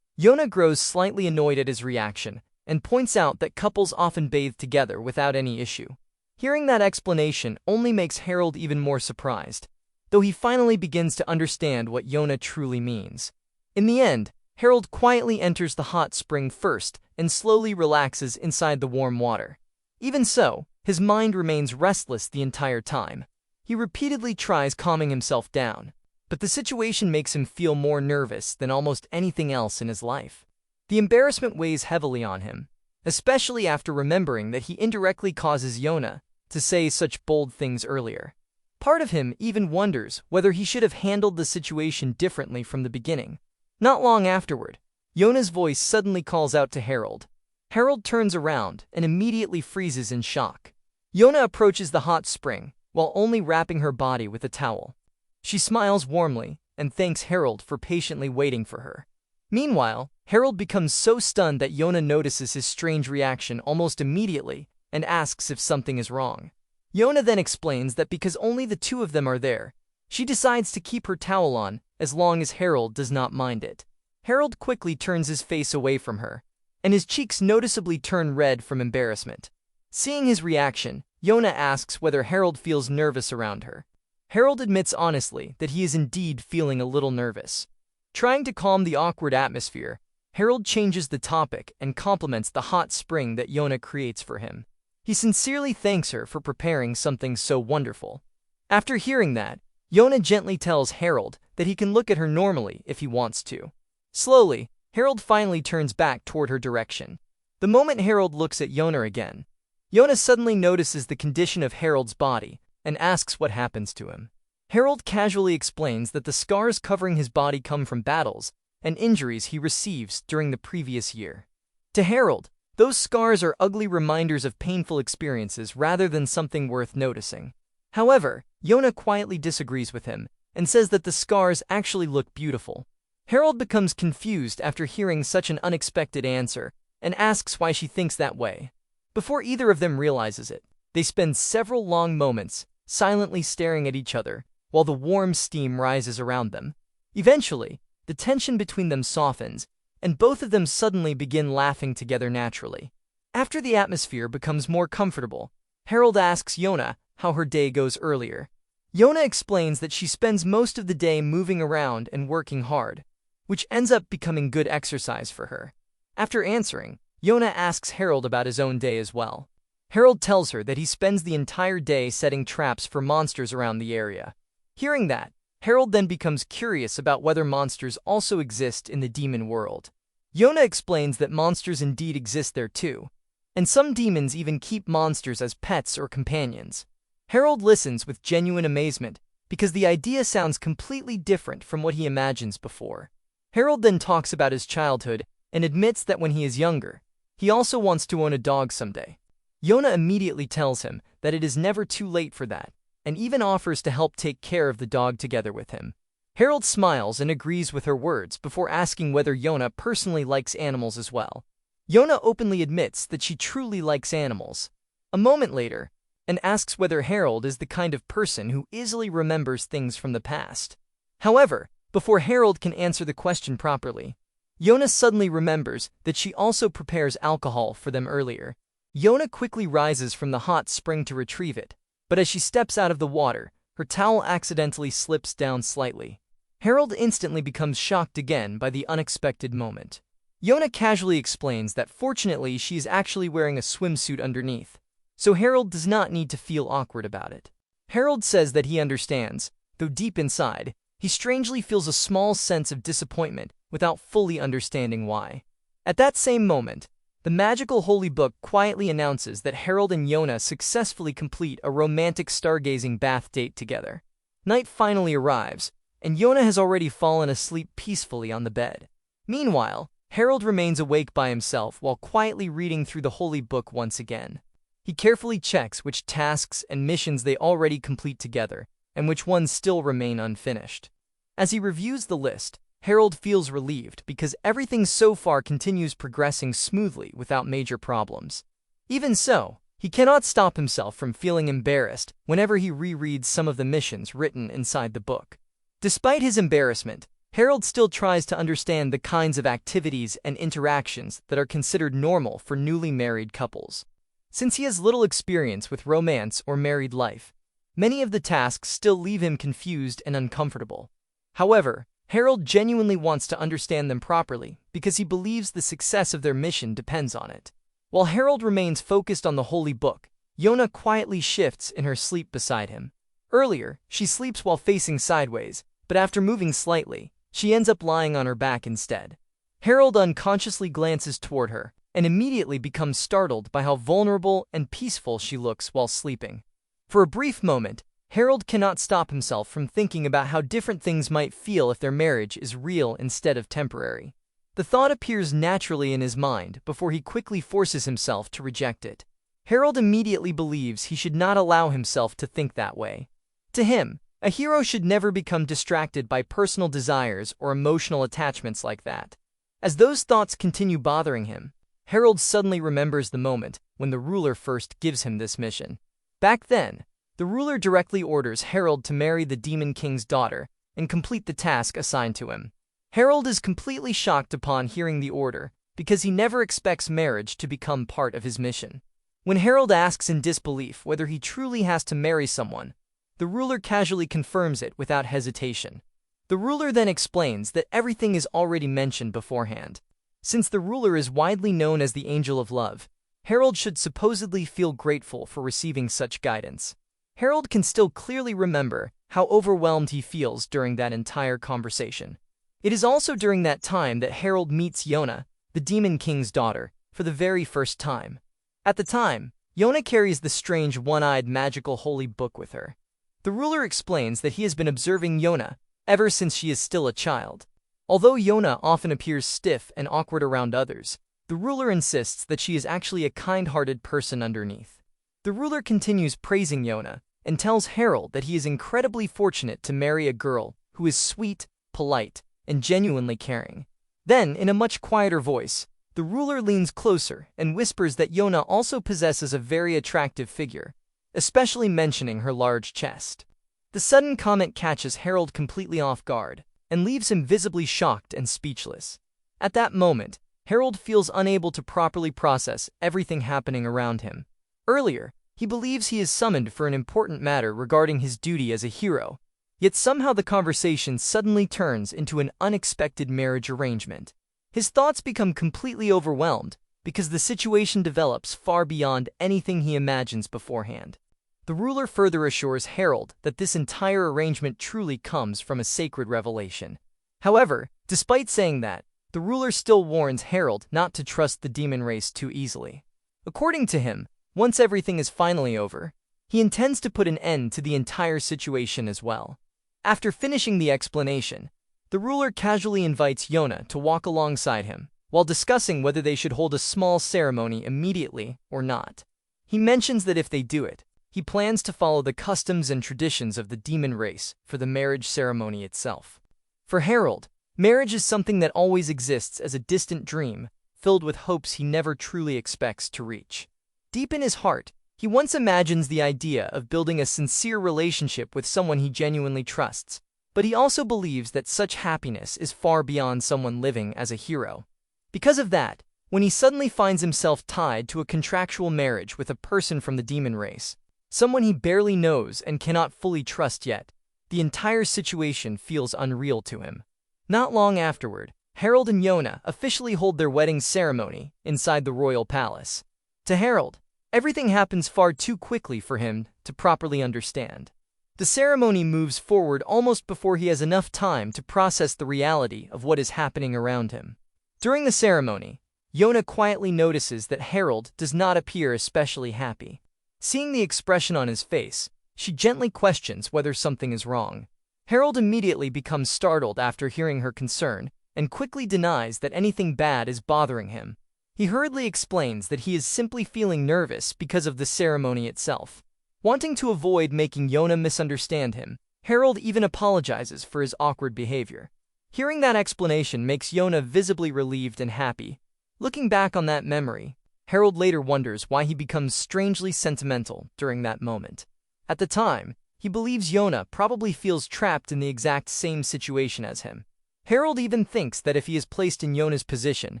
S1: Yona grows slightly annoyed at his reaction and points out that couples often bathe together without any issue. Hearing that explanation only makes Harold even more surprised, though he finally begins to understand what Yona truly means. In the end, Harold quietly enters the hot spring first and slowly relaxes inside the warm water. Even so, his mind remains restless the entire time. He repeatedly tries calming himself down, but the situation makes him feel more nervous than almost anything else in his life. The embarrassment weighs heavily on him, especially after remembering that he indirectly causes Yona to say such bold things earlier. Part of him even wonders whether he should have handled the situation differently from the beginning. Not long afterward, Yona's voice suddenly calls out to Harold. Harold turns around and immediately freezes in shock. Yona approaches the hot spring while only wrapping her body with a towel. She smiles warmly and thanks Harold for patiently waiting for her. Meanwhile, Harold becomes so stunned that Yona notices his strange reaction almost immediately and asks if something is wrong. Yona then explains that because only the two of them are there, she decides to keep her towel on as long as Harold does not mind it. Harold quickly turns his face away from her, and his cheeks noticeably turn red from embarrassment. Seeing his reaction, Yona asks whether Harold feels nervous around her. Harold admits honestly that he is indeed feeling a little nervous. Trying to calm the awkward atmosphere, Harold changes the topic and compliments the hot spring that Yona creates for him. He sincerely thanks her for preparing something so wonderful. After hearing that, Yona gently tells Harold that he can look at her normally if he wants to. Slowly, Harold finally turns back toward her direction. The moment Harold looks at Yona again, Yona suddenly notices the condition of Harold's body and asks what happens to him. Harold casually explains that the scars covering his body come from battles and injuries he receives during the previous year. To Harold, those scars are ugly reminders of painful experiences rather than something worth noticing. However, Yona quietly disagrees with him and says that the scars actually look beautiful. Harold becomes confused after hearing such an unexpected answer and asks why she thinks that way. Before either of them realizes it, they spend several long moments silently staring at each other while the warm steam rises around them. Eventually, the tension between them softens, and both of them suddenly begin laughing together naturally. After the atmosphere becomes more comfortable, Harold asks Yona how her day goes earlier. Yona explains that she spends most of the day moving around and working hard, which ends up becoming good exercise for her. After answering, Yona asks Harold about his own day as well. Harold tells her that he spends the entire day setting traps for monsters around the area. Hearing that, Harold then becomes curious about whether monsters also exist in the demon world. Yona explains that monsters indeed exist there too, and some demons even keep monsters as pets or companions. Harold listens with genuine amazement because the idea sounds completely different from what he imagines before. Harold then talks about his childhood and admits that when he is younger, he also wants to own a dog someday. Yona immediately tells him that it is never too late for that, and even offers to help take care of the dog together with him. Harold smiles and agrees with her words before asking whether Yona personally likes animals as well. Yona openly admits that she truly likes animals. A moment later, and asks whether Harold is the kind of person who easily remembers things from the past. However, before Harold can answer the question properly, Yona suddenly remembers that she also prepares alcohol for them earlier. Yona quickly rises from the hot spring to retrieve it, but as she steps out of the water, her towel accidentally slips down slightly. Harold instantly becomes shocked again by the unexpected moment. Yona casually explains that fortunately she is actually wearing a swimsuit underneath, so Harold does not need to feel awkward about it. Harold says that he understands, though deep inside, he strangely feels a small sense of disappointment without fully understanding why. At that same moment, the magical holy book quietly announces that Harold and Yona successfully complete a romantic stargazing bath date together. Night finally arrives, and Yona has already fallen asleep peacefully on the bed. Meanwhile, Harold remains awake by himself while quietly reading through the holy book once again. He carefully checks which tasks and missions they already complete together, and which ones still remain unfinished. As he reviews the list, Harold feels relieved because everything so far continues progressing smoothly without major problems. Even so, he cannot stop himself from feeling embarrassed whenever he rereads some of the missions written inside the book. Despite his embarrassment, Harold still tries to understand the kinds of activities and interactions that are considered normal for newly married couples. Since he has little experience with romance or married life, many of the tasks still leave him confused and uncomfortable. However, Harold genuinely wants to understand them properly because he believes the success of their mission depends on it. While Harold remains focused on the holy book, Yona quietly shifts in her sleep beside him. Earlier, she sleeps while facing sideways, but after moving slightly, she ends up lying on her back instead. Harold unconsciously glances toward her and immediately becomes startled by how vulnerable and peaceful she looks while sleeping. For a brief moment, Harold cannot stop himself from thinking about how different things might feel if their marriage is real instead of temporary. The thought appears naturally in his mind before he quickly forces himself to reject it. Harold immediately believes he should not allow himself to think that way. To him, a hero should never become distracted by personal desires or emotional attachments like that. As those thoughts continue bothering him, Harold suddenly remembers the moment when the ruler first gives him this mission. Back then, the ruler directly orders Harold to marry the Demon King's daughter and complete the task assigned to him. Harold is completely shocked upon hearing the order because he never expects marriage to become part of his mission. When Harold asks in disbelief whether he truly has to marry someone, the ruler casually confirms it without hesitation. The ruler then explains that everything is already mentioned beforehand. Since the ruler is widely known as the Angel of Love, Harold should supposedly feel grateful for receiving such guidance. Harold can still clearly remember how overwhelmed he feels during that entire conversation. It is also during that time that Harold meets Yona, the Demon King's daughter, for the very first time. At the time, Yona carries the strange one-eyed magical holy book with her. The ruler explains that he has been observing Yona ever since she is still a child. Although Yona often appears stiff and awkward around others, the ruler insists that she is actually a kind-hearted person underneath. The ruler continues praising Yona and tells Harold that he is incredibly fortunate to marry a girl who is sweet, polite, and genuinely caring. Then, in a much quieter voice, the ruler leans closer and whispers that Yona also possesses a very attractive figure, especially mentioning her large chest. The sudden comment catches Harold completely off guard. and leaves him visibly shocked and speechless. At that moment, Harold feels unable to properly process everything happening around him. Earlier, he believes he is summoned for an important matter regarding his duty as a hero, yet somehow the conversation suddenly turns into an unexpected marriage arrangement. His thoughts become completely overwhelmed because the situation develops far beyond anything he imagines beforehand. The ruler further assures Harold that this entire arrangement truly comes from a sacred revelation. However, despite saying that, the ruler still warns Harold not to trust the demon race too easily. According to him, once everything is finally over, he intends to put an end to the entire situation as well. After finishing the explanation, the ruler casually invites Yona to walk alongside him, while discussing whether they should hold a small ceremony immediately or not. He mentions that if they do it, he plans to follow the customs and traditions of the demon race for the marriage ceremony itself. For Harold, marriage is something that always exists as a distant dream, filled with hopes he never truly expects to reach. Deep in his heart, he once imagines the idea of building a sincere relationship with someone he genuinely trusts, but he also believes that such happiness is far beyond someone living as a hero. Because of that, when he suddenly finds himself tied to a contractual marriage with a person from the demon race, someone he barely knows and cannot fully trust yet, the entire situation feels unreal to him. Not long afterward, Harold and Yona officially hold their wedding ceremony inside the royal palace. To Harold, everything happens far too quickly for him to properly understand. The ceremony moves forward almost before he has enough time to process the reality of what is happening around him. During the ceremony, Yona quietly notices that Harold does not appear especially happy. Seeing the expression on his face, she gently questions whether something is wrong. Harold immediately becomes startled after hearing her concern and quickly denies that anything bad is bothering him. He hurriedly explains that he is simply feeling nervous because of the ceremony itself. Wanting to avoid making Yona misunderstand him, Harold even apologizes for his awkward behavior. Hearing that explanation makes Yona visibly relieved and happy. Looking back on that memory, Harold later wonders why he becomes strangely sentimental during that moment. At the time, he believes Yona probably feels trapped in the exact same situation as him. Harold even thinks that if he is placed in Yona's position,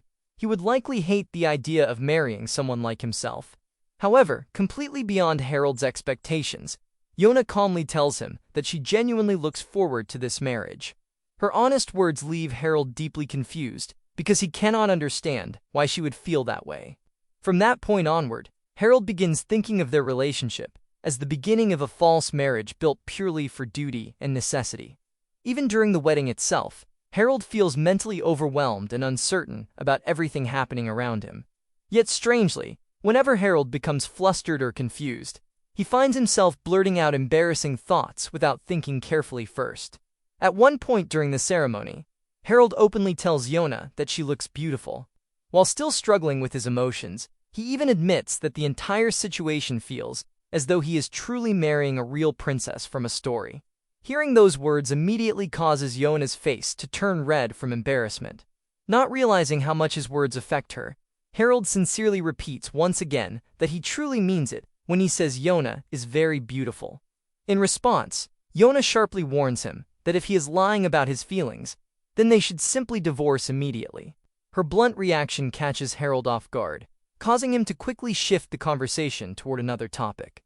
S1: he would likely hate the idea of marrying someone like himself. However, completely beyond Harold's expectations, Yona calmly tells him that she genuinely looks forward to this marriage. Her honest words leave Harold deeply confused because he cannot understand why she would feel that way. From that point onward, Harold begins thinking of their relationship as the beginning of a false marriage built purely for duty and necessity. Even during the wedding itself, Harold feels mentally overwhelmed and uncertain about everything happening around him. Yet strangely, whenever Harold becomes flustered or confused, he finds himself blurting out embarrassing thoughts without thinking carefully first. At one point during the ceremony, Harold openly tells Yona that she looks beautiful. While still struggling with his emotions, he even admits that the entire situation feels as though he is truly marrying a real princess from a story. Hearing those words immediately causes Yona's face to turn red from embarrassment. Not realizing how much his words affect her, Harold sincerely repeats once again that he truly means it when he says Yona is very beautiful. In response, Yona sharply warns him that if he is lying about his feelings, then they should simply divorce immediately. Her blunt reaction catches Harold off guard, causing him to quickly shift the conversation toward another topic.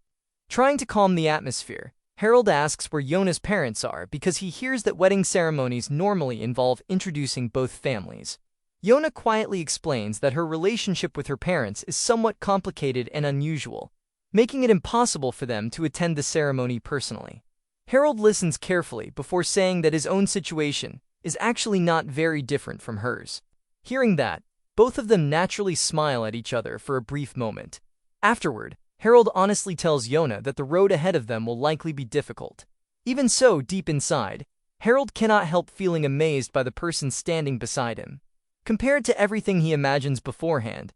S1: Trying to calm the atmosphere, Harold asks where Yona's parents are because he hears that wedding ceremonies normally involve introducing both families. Yona quietly explains that her relationship with her parents is somewhat complicated and unusual, making it impossible for them to attend the ceremony personally. Harold listens carefully before saying that his own situation is actually not very different from hers. Hearing that, both of them naturally smile at each other for a brief moment. Afterward, Harold honestly tells Yona that the road ahead of them will likely be difficult. Even so, deep inside, Harold cannot help feeling amazed by the person standing beside him. Compared to everything he imagines beforehand,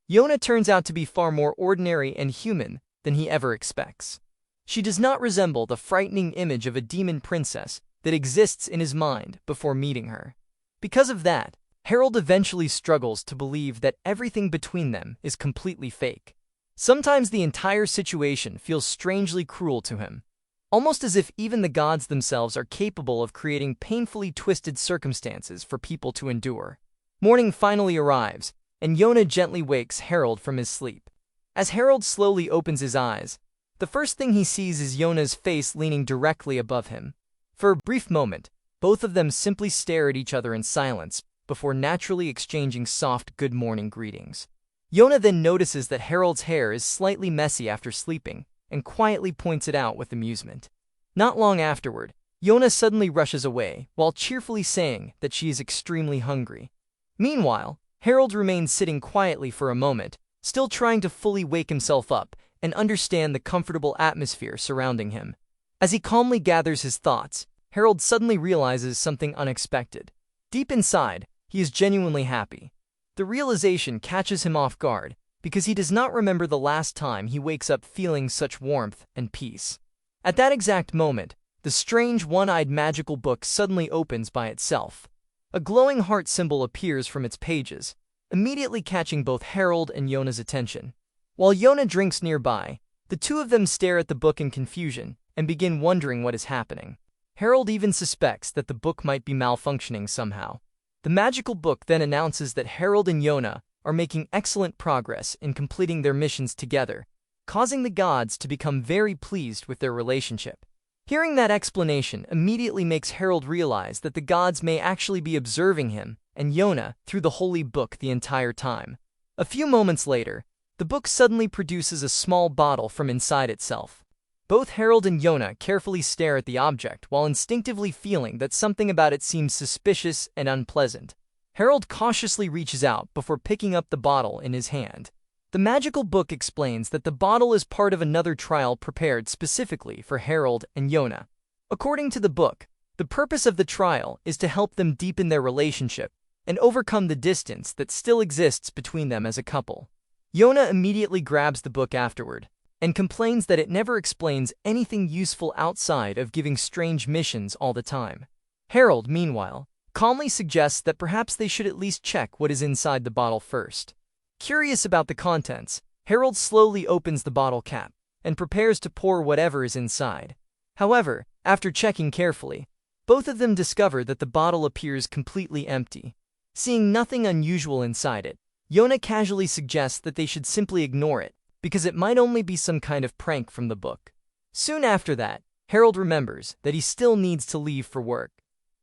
S1: Yona turns out to be far more ordinary and human than he ever expects. She does not resemble the frightening image of a demon princess that exists in his mind before meeting her. Because of that, Harold eventually struggles to believe that everything between them is completely fake. Sometimes the entire situation feels strangely cruel to him. almost as if even the gods themselves are capable of creating painfully twisted circumstances for people to endure. Morning finally arrives, and Yona gently wakes Harold from his sleep. As Harold slowly opens his eyes, the first thing he sees is Yona's face leaning directly above him. For a brief moment, both of them simply stare at each other in silence before naturally exchanging soft good morning greetings. Yona then notices that Harold's hair is slightly messy after sleeping and quietly points it out with amusement. Not long afterward, Yona suddenly rushes away while cheerfully saying that she is extremely hungry. Meanwhile, Harold remains sitting quietly for a moment, still trying to fully wake himself up and understand the comfortable atmosphere surrounding him. As he calmly gathers his thoughts, Harold suddenly realizes something unexpected. Deep inside, he is genuinely happy. The realization catches him off guard because he does not remember the last time he wakes up feeling such warmth and peace. At that exact moment, the strange one-eyed magical book suddenly opens by itself. A glowing heart symbol appears from its pages, immediately catching both Harold and Yona's attention. While Yona drinks nearby, the two of them stare at the book in confusion and begin wondering what is happening. Harold even suspects that the book might be malfunctioning somehow. The magical book then announces that Harold and Yona are making excellent progress in completing their missions together, causing the gods to become very pleased with their relationship. Hearing that explanation immediately makes Harold realize that the gods may actually be observing him and Yona through the holy book the entire time. A few moments later, the book suddenly produces a small bottle from inside itself. Both Harold and Yona carefully stare at the object while instinctively feeling that something about it seems suspicious and unpleasant. Harold cautiously reaches out before picking up the bottle in his hand. The magical book explains that the bottle is part of another trial prepared specifically for Harold and Yona. According to the book, the purpose of the trial is to help them deepen their relationship and overcome the distance that still exists between them as a couple. Yona immediately grabs the book afterward and complains that it never explains anything useful outside of giving strange missions all the time. Harold, meanwhile, calmly suggests that perhaps they should at least check what is inside the bottle first. Curious about the contents, Harold slowly opens the bottle cap and prepares to pour whatever is inside. However, after checking carefully, both of them discover that the bottle appears completely empty. Seeing nothing unusual inside it, Yona casually suggests that they should simply ignore it, because it might only be some kind of prank from the book. Soon after that, Harold remembers that he still needs to leave for work.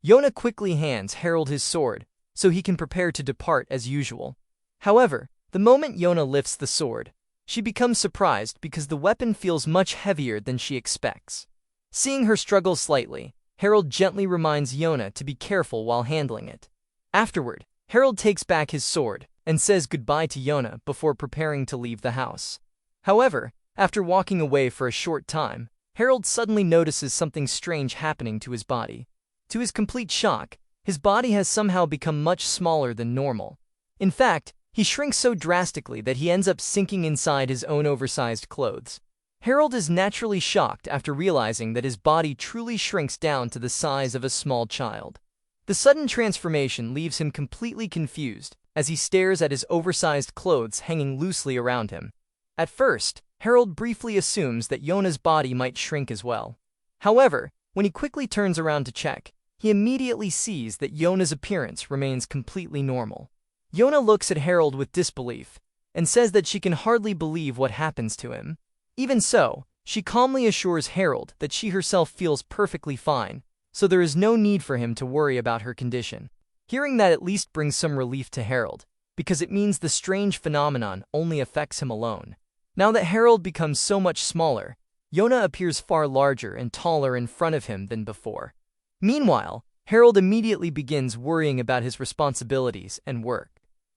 S1: Yona quickly hands Harold his sword so he can prepare to depart as usual. However, the moment Yona lifts the sword, she becomes surprised because the weapon feels much heavier than she expects. Seeing her struggle slightly, Harold gently reminds Yona to be careful while handling it. Afterward, Harold takes back his sword and says goodbye to Yona before preparing to leave the house. However, after walking away for a short time, Harold suddenly notices something strange happening to his body. To his complete shock, his body has somehow become much smaller than normal. In fact, he shrinks so drastically that he ends up sinking inside his own oversized clothes. Harold is naturally shocked after realizing that his body truly shrinks down to the size of a small child. The sudden transformation leaves him completely confused as he stares at his oversized clothes hanging loosely around him. At first, Harold briefly assumes that Yona's body might shrink as well. However, when he quickly turns around to check, he immediately sees that Yona's appearance remains completely normal. Yona looks at Harold with disbelief and says that she can hardly believe what happens to him. Even so, she calmly assures Harold that she herself feels perfectly fine, so there is no need for him to worry about her condition. Hearing that at least brings some relief to Harold, because it means the strange phenomenon only affects him alone. Now that Harold becomes so much smaller, Yona appears far larger and taller in front of him than before. Meanwhile, Harold immediately begins worrying about his responsibilities and work.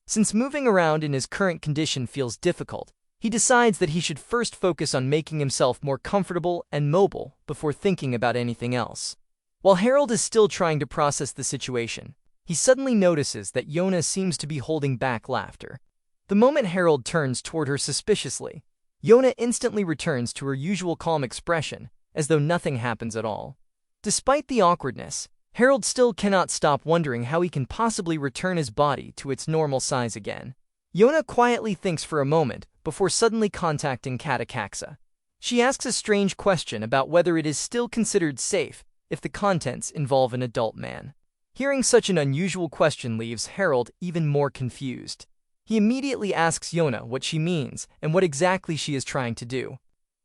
S1: Since moving around in his current condition feels difficult, he decides that he should first focus on making himself more comfortable and mobile before thinking about anything else. While Harold is still trying to process the situation, he suddenly notices that Yona seems to be holding back laughter. The moment Harold turns toward her suspiciously, Yona instantly returns to her usual calm expression, as though nothing happens at all. Despite the awkwardness, Harold still cannot stop wondering how he can possibly return his body to its normal size again. Yona quietly thinks for a moment before suddenly contacting Katacaxa. She asks a strange question about whether it is still considered safe if the contents involve an adult man. Hearing such an unusual question leaves Harold even more confused. He immediately asks Yona what she means and what exactly she is trying to do.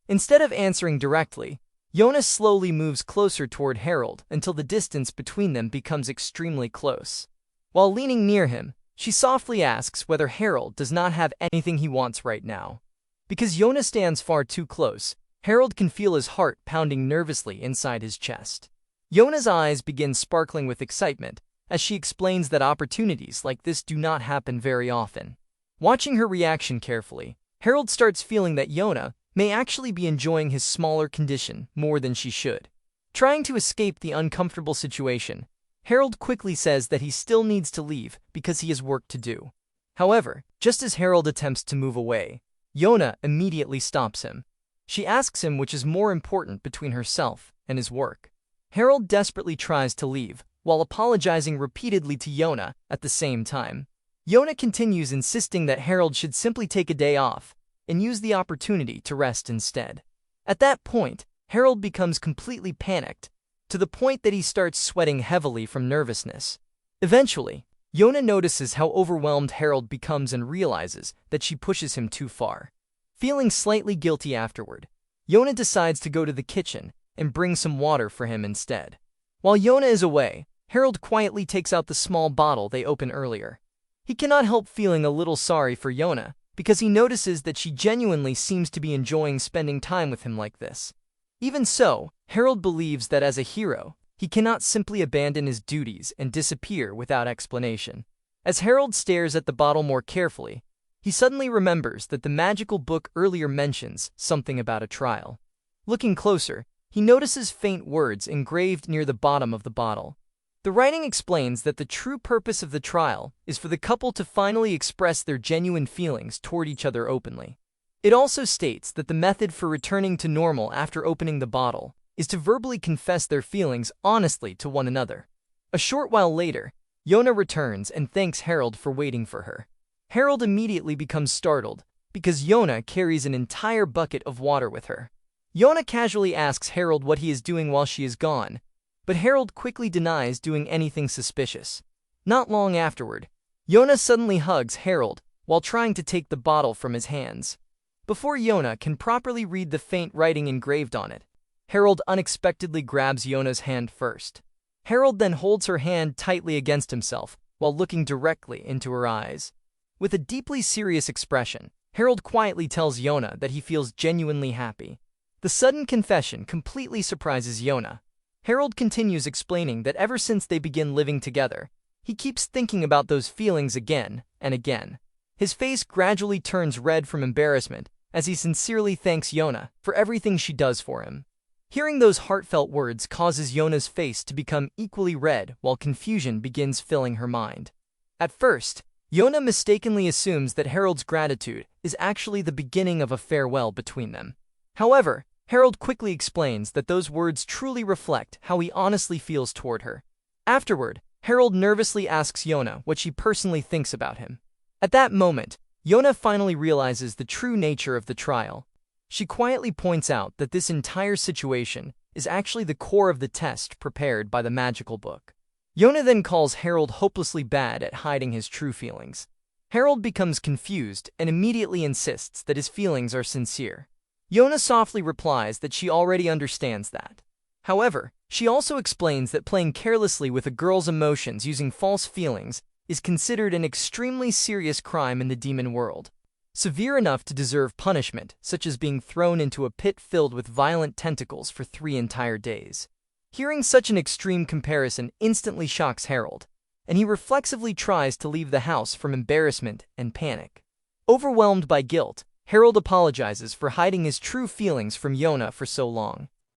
S1: Instead of answering directly, Yona slowly moves closer toward Harold until the distance between them becomes extremely close. While leaning near him, she softly asks whether Harold does not have anything he wants right now. Because Yona stands far too close, Harold can feel his heart pounding nervously inside his chest. Yona's eyes begin sparkling with excitement as she explains that opportunities like this do not happen very often. Watching her reaction carefully, Harold starts feeling that Yona may actually be enjoying his smaller condition more than she should. Trying to escape the uncomfortable situation, Harold quickly says that he still needs to leave because he has work to do. However, just as Harold attempts to move away, Yona immediately stops him. She asks him which is more important between herself and his work. Harold desperately tries to leave, while apologizing repeatedly to Yona at the same time. Yona continues insisting that Harold should simply take a day off and use the opportunity to rest instead. At that point, Harold becomes completely panicked, to the point that he starts sweating heavily from nervousness. Eventually, Yona notices how overwhelmed Harold becomes and realizes that she pushes him too far. Feeling slightly guilty afterward, Yona decides to go to the kitchen and bring some water for him instead. While Yona is away, Harold quietly takes out the small bottle they opened earlier. He cannot help feeling a little sorry for Yona because he notices that she genuinely seems to be enjoying spending time with him like this. Even so, Harold believes that as a hero, he cannot simply abandon his duties and disappear without explanation. As Harold stares at the bottle more carefully, he suddenly remembers that the magical book earlier mentions something about a trial. Looking closer, he notices faint words engraved near the bottom of the bottle. The writing explains that the true purpose of the trial is for the couple to finally express their genuine feelings toward each other openly. It also states that the method for returning to normal after opening the bottle is to verbally confess their feelings honestly to one another. A short while later, Yona returns and thanks Harold for waiting for her. Harold immediately becomes startled because Yona carries an entire bucket of water with her. Yona casually asks Harold what he is doing while she is gone, but Harold quickly denies doing anything suspicious. Not long afterward, Yona suddenly hugs Harold while trying to take the bottle from his hands. Before Yona can properly read the faint writing engraved on it, Harold unexpectedly grabs Yona's hand first. Harold then holds her hand tightly against himself while looking directly into her eyes. With a deeply serious expression, Harold quietly tells Yona that he feels genuinely happy. The sudden confession completely surprises Yona. Harold continues explaining that ever since they begin living together, he keeps thinking about those feelings again and again. His face gradually turns red from embarrassment as he sincerely thanks Yona for everything she does for him. Hearing those heartfelt words causes Yona's face to become equally red while confusion begins filling her mind. At first, Yona mistakenly assumes that Harold's gratitude is actually the beginning of a farewell between them. However, Harold quickly explains that those words truly reflect how he honestly feels toward her. Afterward, Harold nervously asks Yona what she personally thinks about him. At that moment, Yona finally realizes the true nature of the trial. She quietly points out that this entire situation is actually the core of the test prepared by the magical book. Yona then calls Harold hopelessly bad at hiding his true feelings. Harold becomes confused and immediately insists that his feelings are sincere. Yona softly replies that she already understands that. However, she also explains that playing carelessly with a girl's emotions using false feelings is considered an extremely serious crime in the demon world. Severe enough to deserve punishment, such as being thrown into a pit filled with violent tentacles for 3 entire days. Hearing such an extreme comparison instantly shocks Harold, and he reflexively tries to leave the house from embarrassment and panic. Overwhelmed by guilt, Harold apologizes for hiding his true feelings from Yona for so long.